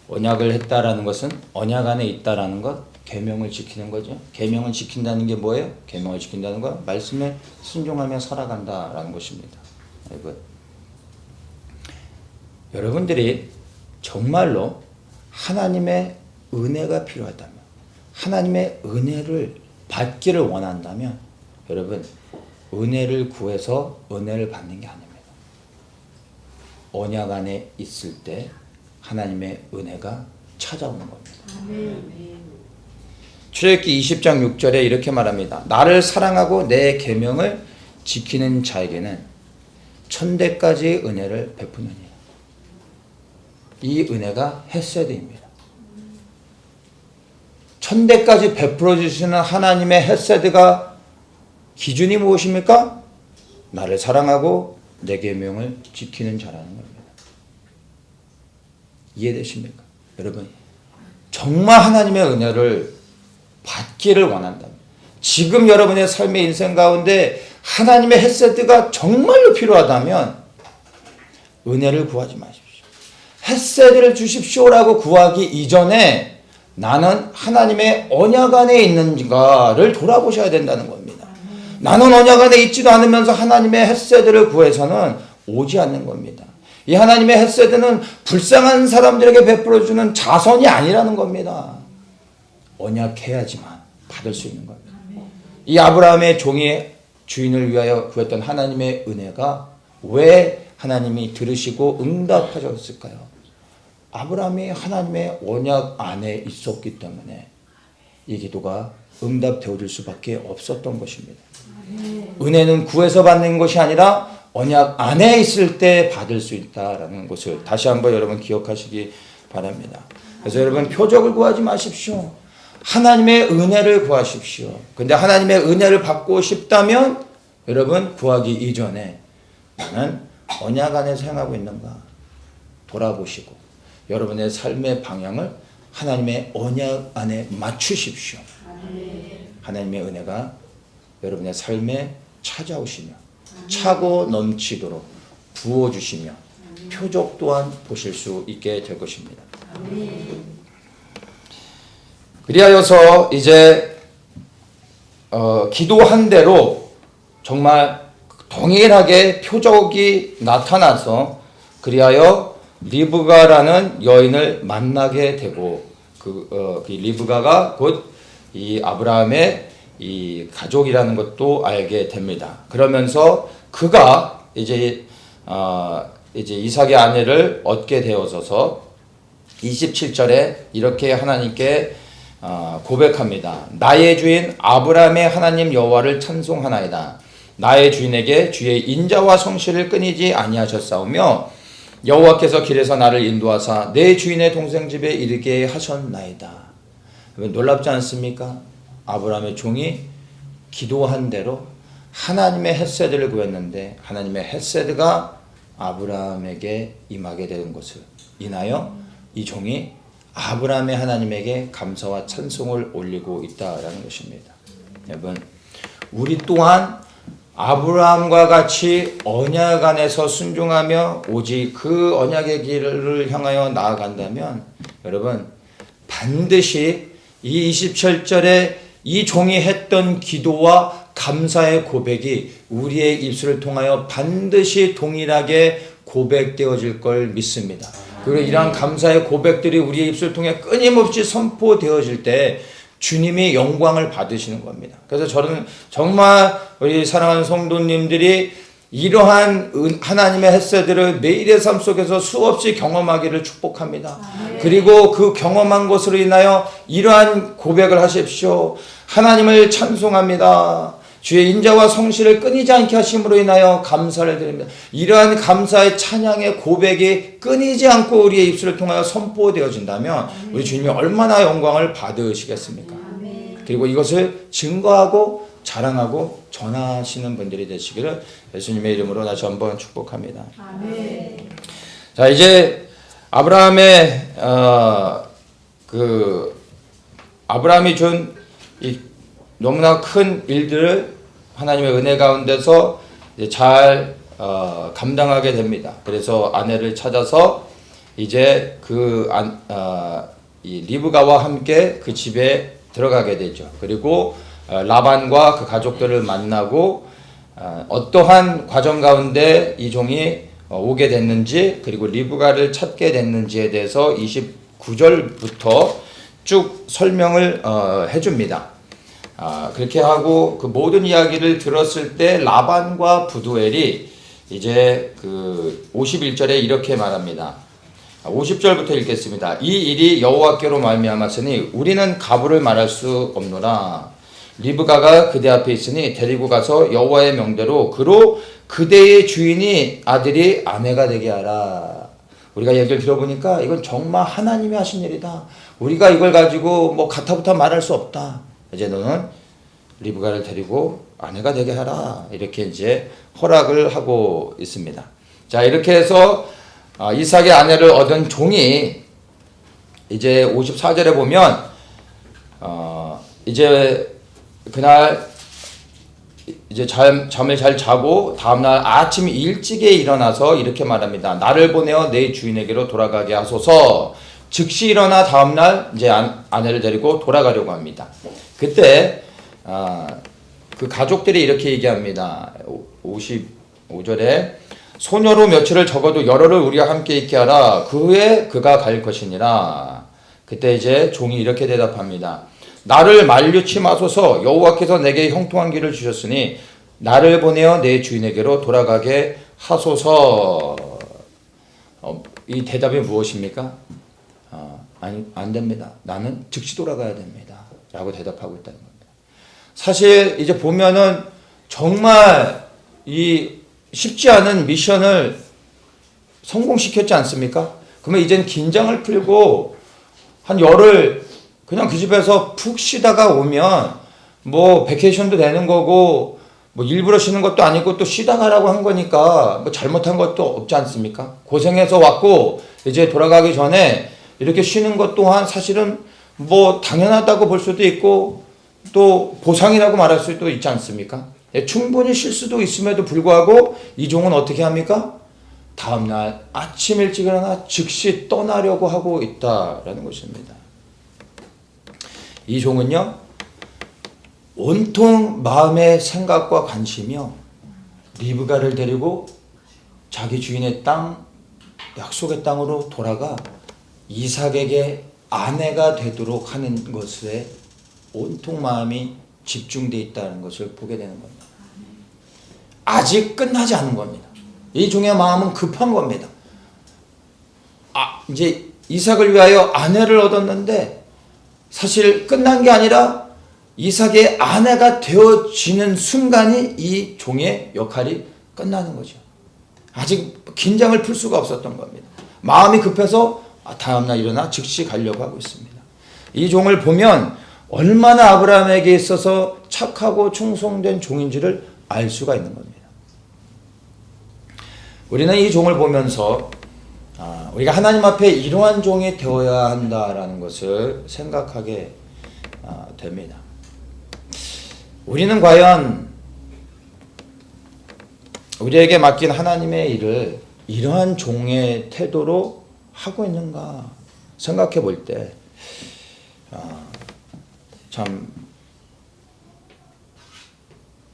언약을 했다라는 것은 언약 안에 있다라는 것, 계명을 지키는 거죠. 계명을 지킨다는 게 뭐예요? 계명을 지킨다는 건 말씀에 순종하며 살아간다라는 것입니다. 여러분들이 정말로 하나님의 은혜가 필요하다면, 하나님의 은혜를 받기를 원한다면 여러분 은혜를 구해서 은혜를 받는 게 아닙니다. 언약 안에 있을 때 하나님의 은혜가 찾아오는 겁니다. 아멘. 출애굽기 20장 6절에 이렇게 말합니다. 나를 사랑하고 내 계명을 지키는 자에게는 천대까지 은혜를 베푸느니라. 이 은혜가 헤세드입니다. 천대까지 베풀어 주시는 하나님의 헤세드가 기준이 무엇입니까? 나를 사랑하고 내 계명을 지키는 자라는 겁니다. 이해되십니까? 여러분 정말 하나님의 은혜를 받기를 원한다면 지금 여러분의 삶의 인생 가운데 하나님의 헤세드가 정말로 필요하다면 은혜를 구하지 마십시오. 헤세드를 주십시오라고 구하기 이전에 나는 하나님의 언약 안에 있는가를 돌아보셔야 된다는 겁니다. 나는 언약 안에 있지도 않으면서 하나님의 헤세드를 구해서는 오지 않는 겁니다. 이 하나님의 헤세드는 불쌍한 사람들에게 베풀어주는 자선이 아니라는 겁니다. 언약해야지만 받을 수 있는 겁니다. 이 아브라함의 종이 주인을 위하여 구했던 하나님의 은혜가 왜 하나님이 들으시고 응답하셨을까요? 아브라함이 하나님의 언약 안에 있었기 때문에 이 기도가 응답되어질 수밖에 없었던 것입니다. 은혜는 구해서 받는 것이 아니라 언약 안에 있을 때 받을 수 있다라는 것을 다시 한번 여러분 기억하시기 바랍니다. 그래서 여러분 표적을 구하지 마십시오. 하나님의 은혜를 구하십시오. 근데 하나님의 은혜를 받고 싶다면 여러분 구하기 이전에 나는 언약 안에서 행하고 있는가 돌아보시고 여러분의 삶의 방향을 하나님의 언약 안에 맞추십시오. 하나님의 은혜가 여러분의 삶에 찾아오시며 차고 넘치도록 부어주시며 표적 또한 보실 수 있게 될 것입니다. 그리하여서 이제 기도한 대로 정말 동일하게 표적이 나타나서 그리하여 리브가라는 여인을 만나게 되고 그 리브가가 곧 이 아브라함의 이 가족이라는 것도 알게 됩니다. 그러면서 그가 이제 이삭의 아내를 얻게 되어서 27절에 이렇게 하나님께 고백합니다. 나의 주인 아브라함의 하나님 여호와를 찬송하나이다. 나의 주인에게 주의 인자와 성실을 끊이지 아니하셨사오며 여호와께서 길에서 나를 인도하사 내 주인의 동생 집에 이르게 하셨나이다. 놀랍지 않습니까? 아브라함의 종이 기도한 대로 하나님의 헷세드를 구했는데 하나님의 헷세드가 아브라함에게 임하게 되는 것을 인하여 이 종이 아브라함의 하나님에게 감사와 찬송을 올리고 있다라는 것입니다. 여러분, 우리 또한 아브라함과 같이 언약 안에서 순종하며 오직 그 언약의 길을 향하여 나아간다면 여러분 반드시 이 27절에 이 종이 했던 기도와 감사의 고백이 우리의 입술을 통하여 반드시 동일하게 고백되어질 걸 믿습니다. 그리고 이러한 감사의 고백들이 우리의 입술을 통해 끊임없이 선포되어질 때 주님이 영광을 받으시는 겁니다. 그래서 저는 정말 우리 사랑하는 성도님들이 이러한 하나님의 햇새들을 매일의 삶 속에서 수없이 경험하기를 축복합니다. 그리고 그 경험한 것으로 인하여 이러한 고백을 하십시오. 하나님을 찬송합니다. 주의 인자와 성실을 끊이지 않게 하심으로 인하여 감사를 드립니다. 이러한 감사의 찬양의 고백이 끊이지 않고 우리의 입술을 통하여 선포되어진다면 우리 주님이 얼마나 영광을 받으시겠습니까? 그리고 이것을 증거하고 자랑하고 전하시는 분들이 되시기를 예수님의 이름으로 다시 한번 축복합니다. 자, 이제 아브라함의 아브라함이 준 이 너무나 큰 일들을 하나님의 은혜 가운데서 이제 잘 감당하게 됩니다. 그래서 아내를 찾아서 이제 이 리브가와 함께 그 집에 들어가게 되죠. 그리고 라반과 그 가족들을 만나고 어떠한 과정 가운데 이 종이 오게 됐는지 그리고 리브가를 찾게 됐는지에 대해서 29절부터 쭉 설명을 해줍니다. 그렇게 하고 그 모든 이야기를 들었을 때 라반과 부두엘이 이제 그 51절에 이렇게 말합니다. 50절부터 읽겠습니다. 이 일이 여호와께로 말미암았으니 우리는 가부를 말할 수 없노라. 리브가가 그대 앞에 있으니 데리고 가서 여호와의 명대로 그로 그대의 주인이 아들이 아내가 되게 하라. 우리가 얘기를 들어보니까 이건 정말 하나님이 하신 일이다. 우리가 이걸 가지고 뭐 가타부타 말할 수 없다. 이제 너는 리브가를 데리고 아내가 되게 하라. 이렇게 이제 허락을 하고 있습니다. 자, 이렇게 해서 이삭의 아내를 얻은 종이 이제 54절에 보면 이제 그날 이제 잠을 잘 자고 다음날 아침 일찍에 일어나서 이렇게 말합니다. 나를 보내어 내 주인에게로 돌아가게 하소서. 즉시 일어나 다음날 이제 아내를 데리고 돌아가려고 합니다. 그때 그 가족들이 이렇게 얘기합니다. 55절에 소녀로 며칠을 적어도 열흘을 우리와 함께 있게 하라. 그 후에 그가 갈 것이니라. 그때 이제 종이 이렇게 대답합니다. 나를 만류치 마소서. 여호와께서 내게 형통한 길을 주셨으니 나를 보내어 내 주인에게로 돌아가게 하소서. 이 대답이 무엇입니까? 아니, 안 됩니다. 나는 즉시 돌아가야 됩니다. 라고 대답하고 있다는 겁니다. 사실 이제 보면은 정말 이 쉽지 않은 미션을 성공시켰지 않습니까? 그러면 이젠 긴장을 풀고 한 열흘 그냥 그 집에서 푹 쉬다가 오면 뭐 베케이션도 되는 거고 뭐 일부러 쉬는 것도 아니고 또 쉬다 가라고 한 거니까 뭐 잘못한 것도 없지 않습니까? 고생해서 왔고 이제 돌아가기 전에 이렇게 쉬는 것 또한 사실은 뭐 당연하다고 볼 수도 있고 또 보상이라고 말할 수도 있지 않습니까? 충분히 쉴 수도 있음에도 불구하고 이 종은 어떻게 합니까? 다음날 아침 일찍 일어나 즉시 떠나려고 하고 있다라는 것입니다. 이 종은요, 온통 마음의 생각과 관심이요, 리브가를 데리고 자기 주인의 땅, 약속의 땅으로 돌아가 이삭에게 아내가 되도록 하는 것에 온통 마음이 집중되어 있다는 것을 보게 되는 겁니다. 아직 끝나지 않은 겁니다. 이 종의 마음은 급한 겁니다. 이제 이삭을 위하여 아내를 얻었는데 사실 끝난 게 아니라 이삭의 아내가 되어지는 순간이 이 종의 역할이 끝나는 거죠. 아직 긴장을 풀 수가 없었던 겁니다. 마음이 급해서 다음날 일어나 즉시 가려고 하고 있습니다. 이 종을 보면 얼마나 아브라함에게 있어서 착하고 충성된 종인지를 알 수가 있는 겁니다. 우리는 이 종을 보면서 우리가 하나님 앞에 이러한 종이 되어야 한다라는 것을 생각하게 됩니다. 우리는 과연 우리에게 맡긴 하나님의 일을 이러한 종의 태도로 하고 있는가 생각해 볼 때 참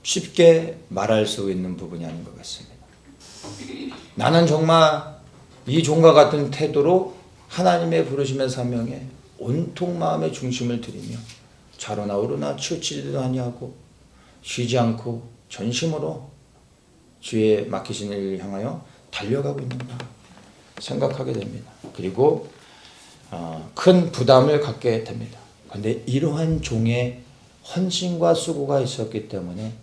쉽게 말할 수 있는 부분이 아닌 것 같습니다. 나는 정말 이 종과 같은 태도로 하나님의 부르심의 사명에 온통 마음의 중심을 들이며 자로나 오르나 치우치지도 아니하고 쉬지 않고 전심으로 주의 맡기신 일을 향하여 달려가고 있는가 생각하게 됩니다. 그리고 큰 부담을 갖게 됩니다. 그런데 이러한 종의 헌신과 수고가 있었기 때문에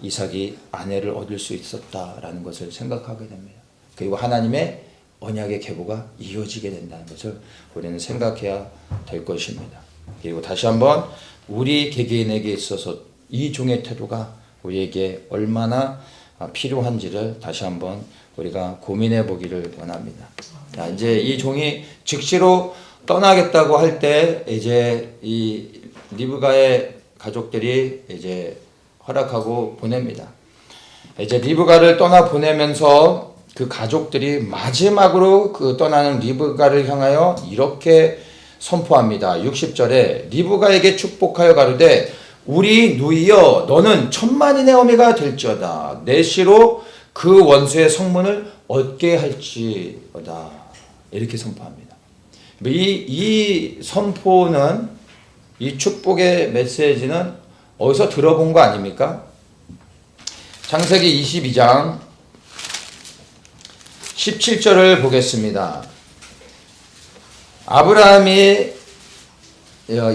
이삭이 아내를 얻을 수 있었다라는 것을 생각하게 됩니다. 그리고 하나님의 언약의 계보가 이어지게 된다는 것을 우리는 생각해야 될 것입니다. 그리고 다시 한번 우리 개개인에게 있어서 이 종의 태도가 우리에게 얼마나 필요한지를 다시 한번 우리가 고민해 보기를 원합니다. 자, 이제 이 종이 즉시로 떠나겠다고 할 때 이제 이 리브가의 가족들이 이제 허락하고 보냅니다. 이제 리브가를 떠나 보내면서 그 가족들이 마지막으로 그 떠나는 리브가를 향하여 이렇게 선포합니다. 60절에 리브가에게 축복하여 가로되 우리 누이여 너는 천만인의 어미가 될지어다. 내 씨로 그 원수의 성문을 얻게 할지어다. 이렇게 선포합니다. 이 선포는 이 축복의 메시지는 어디서 들어본 거 아닙니까? 창세기 22장 17절을 보겠습니다. 아브라함이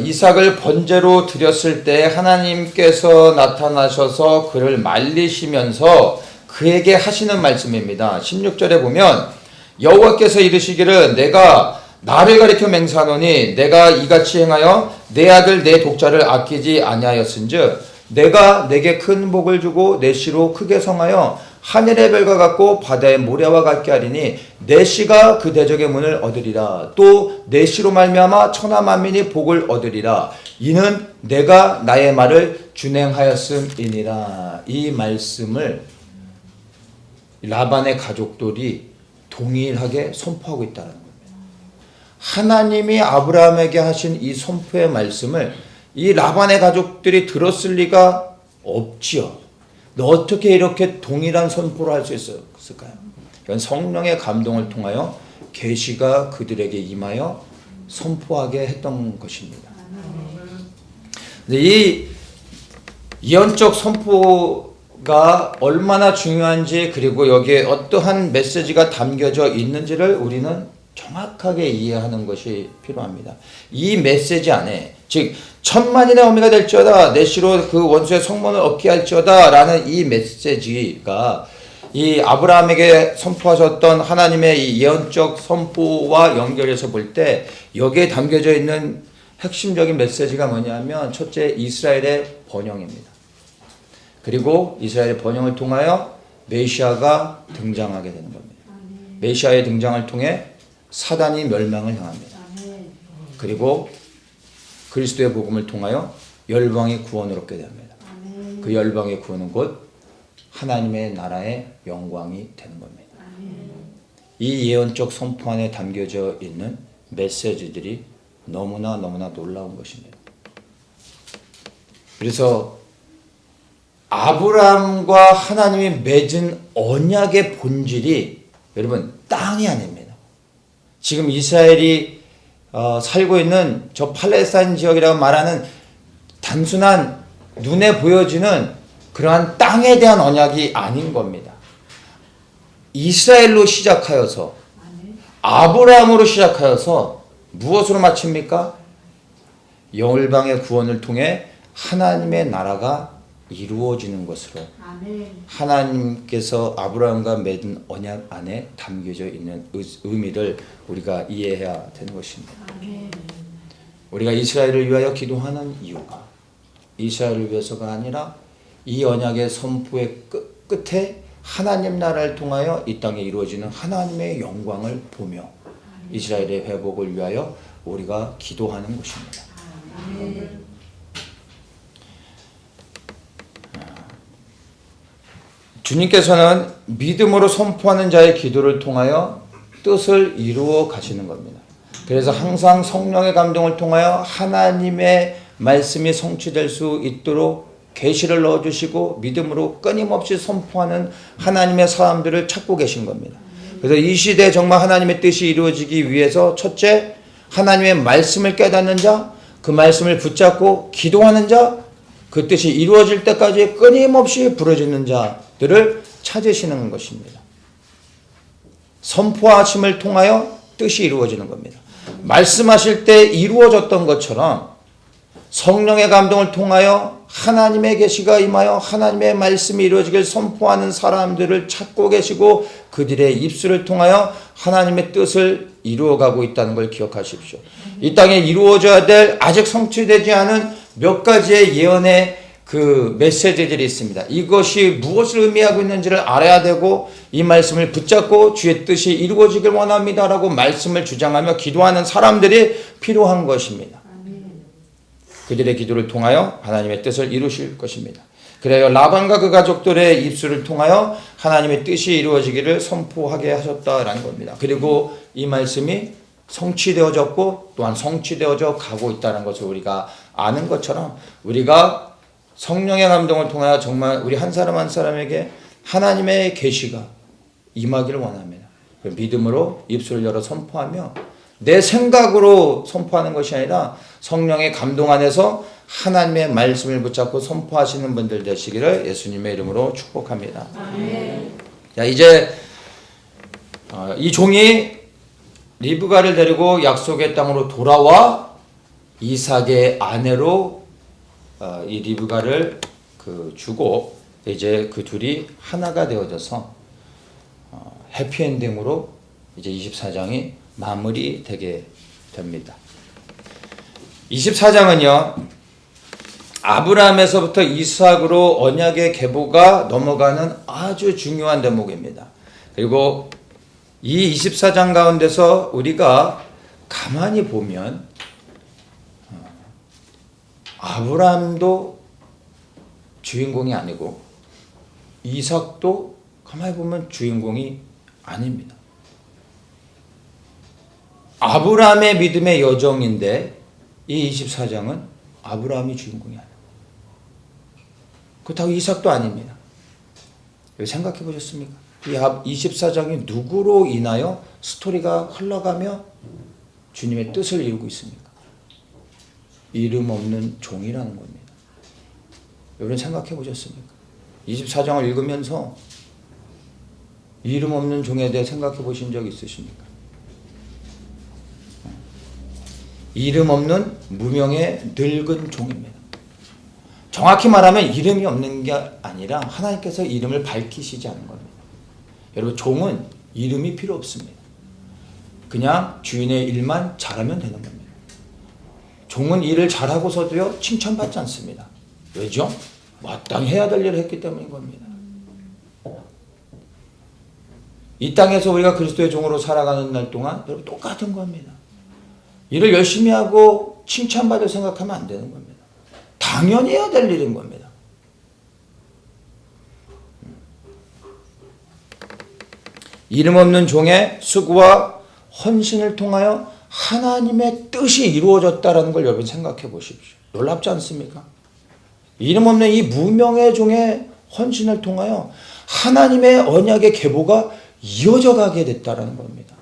이삭을 번제로 드렸을 때 하나님께서 나타나셔서 그를 말리시면서 그에게 하시는 말씀입니다. 16절에 보면 여호와께서 이르시기를 내가 나를 가리켜 맹세하노니 내가 이같이 행하여 내 아들 내 독자를 아끼지 아니하였은즉 내가 내게 큰 복을 주고 내 씨로 크게 성하여 하늘의 별과 같고 바다의 모래와 같게 하리니 내 씨가 그 대적의 문을 얻으리라. 또 내 씨로 말미암아 천하 만민이 복을 얻으리라. 이는 내가 나의 말을 준행하였음이니라. 이 말씀을 라반의 가족들이 동일하게 선포하고 있다는 겁니다. 하나님이 아브라함에게 하신 이 선포의 말씀을 이 라반의 가족들이 들었을 리가 없지요. 어떻게 이렇게 동일한 선포를 할 수 있었을까요? 이건 성령의 감동을 통하여 계시가 그들에게 임하여 선포하게 했던 것입니다. 이 예언적 선포가 얼마나 중요한지 그리고 여기에 어떠한 메시지가 담겨져 있는지를 우리는 정확하게 이해하는 것이 필요합니다. 이 메시지 안에 즉 천만인의 어미가 될지어다 내 씨로 그 원수의 성문을 얻게 할지어다 라는 이 메시지가 이 아브라함에게 선포하셨던 하나님의 이 예언적 선포와 연결해서 볼 때 여기에 담겨져 있는 핵심적인 메시지가 뭐냐면 첫째 이스라엘의 번영입니다. 그리고 이스라엘의 번영을 통하여 메시아가 등장하게 되는 겁니다. 메시아의 등장을 통해 사단이 멸망을 향합니다. 그리고 그리스도의 복음을 통하여 열방의 구원을 얻게 됩니다. 그 열방의 구원은 곧 하나님의 나라의 영광이 되는 겁니다. 이 예언적 선포 안에 담겨져 있는 메시지들이 너무나 놀라운 것입니다. 그래서 아브라함과 하나님이 맺은 언약의 본질이 여러분 땅이 아닙니다. 지금 이스라엘이 살고 있는 저 팔레스타인 지역이라고 말하는 단순한 눈에 보여지는 그러한 땅에 대한 언약이 아닌 겁니다. 이스라엘로 시작하여서 아브라함으로 시작하여서 무엇으로 마칩니까? 열방의 구원을 통해 하나님의 나라가 이루어지는 것으로 하나님께서 아브라함과 맺은 언약 안에 담겨져 있는 의미를 우리가 이해해야 되는 것입니다. 우리가 이스라엘을 위하여 기도하는 이유가 이스라엘을 위해서가 아니라 이 언약의 선포의 끝에 하나님 나라를 통하여 이 땅에 이루어지는 하나님의 영광을 보며 이스라엘의 회복을 위하여 우리가 기도하는 것입니다. 주님께서는 믿음으로 선포하는 자의 기도를 통하여 뜻을 이루어 가시는 겁니다. 그래서 항상 성령의 감동을 통하여 하나님의 말씀이 성취될 수 있도록 계시를 넣어주시고 믿음으로 끊임없이 선포하는 하나님의 사람들을 찾고 계신 겁니다. 그래서 이 시대에 정말 하나님의 뜻이 이루어지기 위해서 첫째, 하나님의 말씀을 깨닫는 자, 그 말씀을 붙잡고 기도하는 자, 그 뜻이 이루어질 때까지 끊임없이 부르짖는 자들을 찾으시는 것입니다. 선포하심을 통하여 뜻이 이루어지는 겁니다. 말씀하실 때 이루어졌던 것처럼 성령의 감동을 통하여 하나님의 계시가 임하여 하나님의 말씀이 이루어지길 선포하는 사람들을 찾고 계시고 그들의 입술을 통하여 하나님의 뜻을 이루어가고 있다는 걸 기억하십시오. 이 땅에 이루어져야 될 아직 성취되지 않은 몇 가지의 예언의 그 메시지들이 있습니다. 이것이 무엇을 의미하고 있는지를 알아야 되고 이 말씀을 붙잡고 주의 뜻이 이루어지길 원합니다라고 말씀을 주장하며 기도하는 사람들이 필요한 것입니다. 그들의 기도를 통하여 하나님의 뜻을 이루실 것입니다. 그래요. 라반과 그 가족들의 입술을 통하여 하나님의 뜻이 이루어지기를 선포하게 하셨다라는 겁니다. 그리고 이 말씀이 성취되어졌고 또한 성취되어져 가고 있다는 것을 우리가 아는 것처럼 우리가 성령의 감동을 통하여 정말 우리 한 사람 한 사람에게 하나님의 계시가 임하기를 원합니다. 믿음으로 입술을 열어 선포하며 내 생각으로 선포하는 것이 아니라 성령의 감동 안에서 하나님의 말씀을 붙잡고 선포하시는 분들 되시기를 예수님의 이름으로 축복합니다. 자, 이제 이 종이 리브가를 데리고 약속의 땅으로 돌아와 이삭의 아내로 이 리브가를 주고 이제 그 둘이 하나가 되어져서 해피엔딩으로 이제 24장이 마무리되게 됩니다. 24장은요. 아브라함에서부터 이삭으로 언약의 계보가 넘어가는 아주 중요한 대목입니다. 그리고 이 24장 가운데서 우리가 가만히 보면 아브라함도 주인공이 아니고 이삭도 가만히 보면 주인공이 아닙니다. 아브라함의 믿음의 여정인데 이 24장은 아브라함이 주인공이 아니에요. 그렇다고 이삭도 아닙니다. 생각해 보셨습니까? 이 24장이 누구로 인하여 스토리가 흘러가며 주님의 뜻을 이루고 있습니까? 이름 없는 종이라는 겁니다. 여러분 생각해 보셨습니까? 24장을 읽으면서 이름 없는 종에 대해 생각해 보신 적 있으십니까? 이름 없는 무명의 늙은 종입니다. 정확히 말하면 이름이 없는 게 아니라 하나님께서 이름을 밝히시지 않은 겁니다. 여러분, 종은 이름이 필요 없습니다. 그냥 주인의 일만 잘하면 되는 겁니다. 종은 일을 잘하고서도요, 칭찬받지 않습니다. 왜죠? 마땅히 해야 될 일을 했기 때문인 겁니다. 이 땅에서 우리가 그리스도의 종으로 살아가는 날 동안 여러분 똑같은 겁니다. 일을 열심히 하고 칭찬받을 생각하면 안 되는 겁니다. 당연히 해야 될 일인 겁니다. 이름 없는 종의 수고와 헌신을 통하여 하나님의 뜻이 이루어졌다는 걸 여러분 생각해 보십시오. 놀랍지 않습니까? 이름 없는 이 무명의 종의 헌신을 통하여 하나님의 언약의 계보가 이어져 가게 됐다는 겁니다.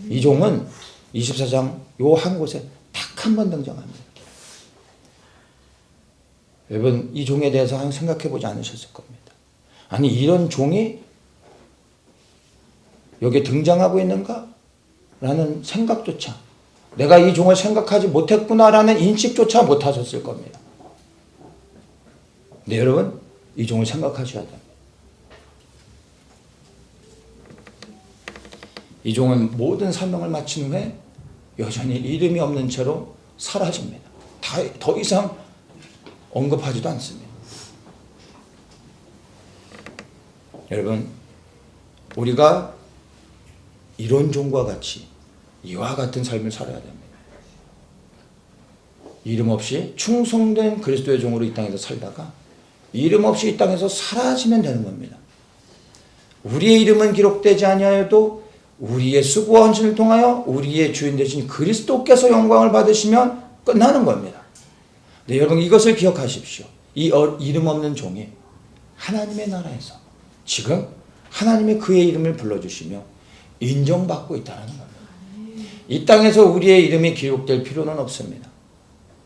이 종은 24장 요 한 곳에 딱 한 번 등장합니다. 여러분, 이 종에 대해서 한번 생각해 보지 않으셨을 겁니다. 아니, 이런 종이 여기에 등장하고 있는가? 라는 생각조차, 내가 이 종을 생각하지 못했구나라는 인식조차 못하셨을 겁니다. 근데 여러분, 이 종을 생각하셔야 됩니다. 이 종은 모든 사명을 마친 후에 여전히 이름이 없는 채로 사라집니다. 더 이상 언급하지도 않습니다. 여러분, 우리가 이런 종과 같이 이와 같은 삶을 살아야 됩니다. 이름 없이 충성된 그리스도의 종으로 이 땅에서 살다가 이름 없이 이 땅에서 사라지면 되는 겁니다. 우리의 이름은 기록되지 아니하여도 우리의 수고와 헌신을 통하여 우리의 주인 되신 그리스도께서 영광을 받으시면 끝나는 겁니다. 네, 여러분, 이것을 기억하십시오. 이 이름 없는 종이 하나님의 나라에서 지금 하나님이 그의 이름을 불러주시며 인정받고 있다는 겁니다. 이 땅에서 우리의 이름이 기록될 필요는 없습니다.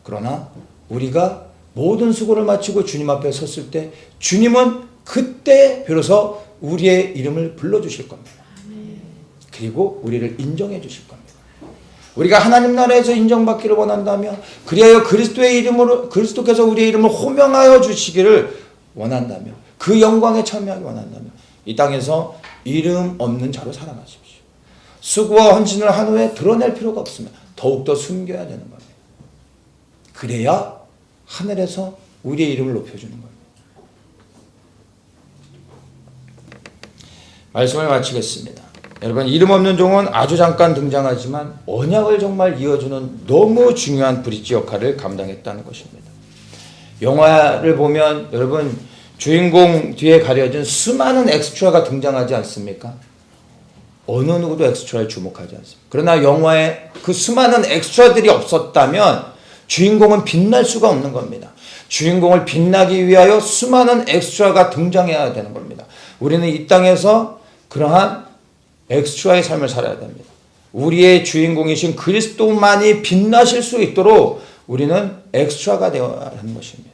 그러나 우리가 모든 수고를 마치고 주님 앞에 섰을 때 주님은 그때 비로소 우리의 이름을 불러주실 겁니다. 그리고 우리를 인정해 주실 겁니다. 우리가 하나님 나라에서 인정받기를 원한다면, 그리하여 그리스도의 이름으로, 그리스도께서 우리의 이름을 호명하여 주시기를 원한다면, 그 영광에 참여하기 원한다면 이 땅에서 이름 없는 자로 살아가십시오. 수고와 헌신을 한 후에 드러낼 필요가 없습니다. 더욱더 숨겨야 되는 겁니다. 그래야 하늘에서 우리의 이름을 높여주는 겁니다. 말씀을 마치겠습니다. 여러분, 이름 없는 종은 아주 잠깐 등장하지만 언약을 정말 이어주는 너무 중요한 브릿지 역할을 감당했다는 것입니다. 영화를 보면 여러분, 주인공 뒤에 가려진 수많은 엑스트라가 등장하지 않습니까? 어느 누구도 엑스트라에 주목하지 않습니다. 그러나 영화에 그 수많은 엑스트라들이 없었다면 주인공은 빛날 수가 없는 겁니다. 주인공을 빛나기 위하여 수많은 엑스트라가 등장해야 되는 겁니다. 우리는 이 땅에서 그러한 엑스트라의 삶을 살아야 됩니다. 우리의 주인공이신 그리스도만이 빛나실 수 있도록 우리는 엑스트라가 되어야 하는 것입니다.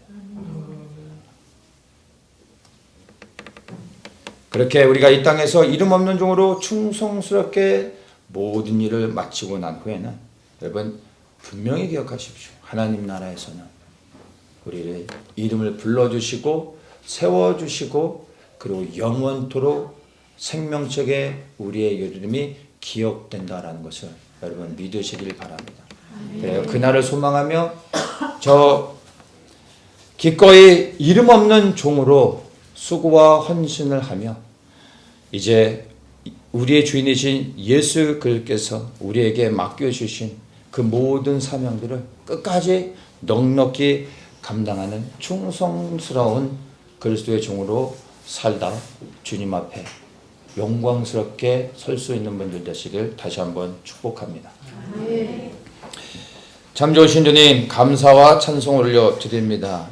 그렇게 우리가 이 땅에서 이름 없는 종으로 충성스럽게 모든 일을 마치고 난 후에는 여러분, 분명히 기억하십시오. 하나님 나라에서는 우리의 이름을 불러주시고 세워주시고 그리고 영원토록 생명책에 우리의 이름이 기억된다라는 것을 여러분 믿으시길 바랍니다. 그래요. 그날을 소망하며 저 기꺼이 이름 없는 종으로 수고와 헌신을 하며 이제 우리의 주인이신 예수 그리스도께서 우리에게 맡겨주신 그 모든 사명들을 끝까지 넉넉히 감당하는 충성스러운 그리스도의 종으로 살다 주님 앞에 영광스럽게 설 수 있는 분들 되시길 다시 한번 축복합니다. 참 좋으신 주님, 감사와 찬송을 올려드립니다.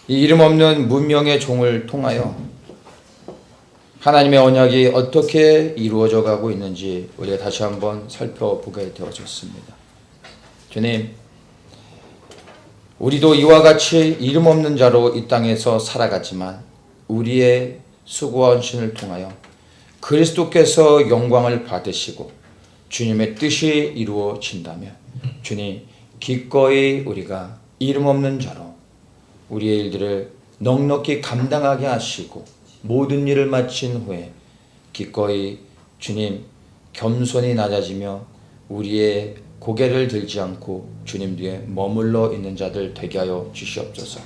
이 이름 없는 문명의 종을 통하여 하나님의 언약이 어떻게 이루어져 가고 있는지 우리가 다시 한번 살펴보게 되어졌습니다. 주님, 우리도 이와 같이 이름 없는 자로 이 땅에서 살아갔지만 우리의 수고와 헌신을 통하여 그리스도께서 영광을 받으시고 주님의 뜻이 이루어진다면 주님, 기꺼이 우리가 이름 없는 자로 우리의 일들을 넉넉히 감당하게 하시고 모든 일을 마친 후에 기꺼이 주님 겸손히 낮아지며 우리의 고개를 들지 않고 주님 뒤에 머물러 있는 자들 되게 하여 주시옵소서.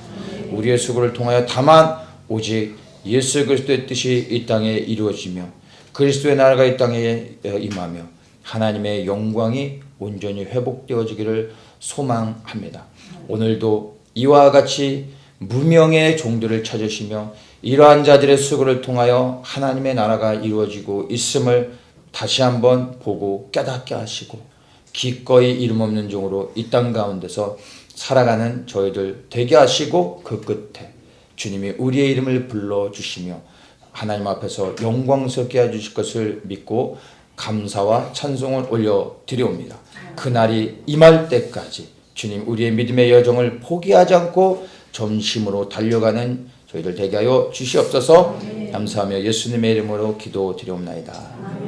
우리의 수고를 통하여 다만 오직 예수 그리스도의 뜻이 이 땅에 이루어지며 그리스도의 나라가 이 땅에 임하며 하나님의 영광이 온전히 회복되어지기를 소망합니다. 오늘도 이와 같이 무명의 종들을 찾으시며 이러한 자들의 수고를 통하여 하나님의 나라가 이루어지고 있음을 다시 한번 보고 깨닫게 하시고 기꺼이 이름 없는 종으로 이 땅 가운데서 살아가는 저희들 되게 하시고 그 끝에 주님이 우리의 이름을 불러주시며 하나님 앞에서 영광스럽게 해주실 것을 믿고 감사와 찬송을 올려드려옵니다. 그날이 임할 때까지 주님 우리의 믿음의 여정을 포기하지 않고 전심으로 달려가는 저희들 되게 하여 주시옵소서. 감사하며 예수님의 이름으로 기도드리옵나이다.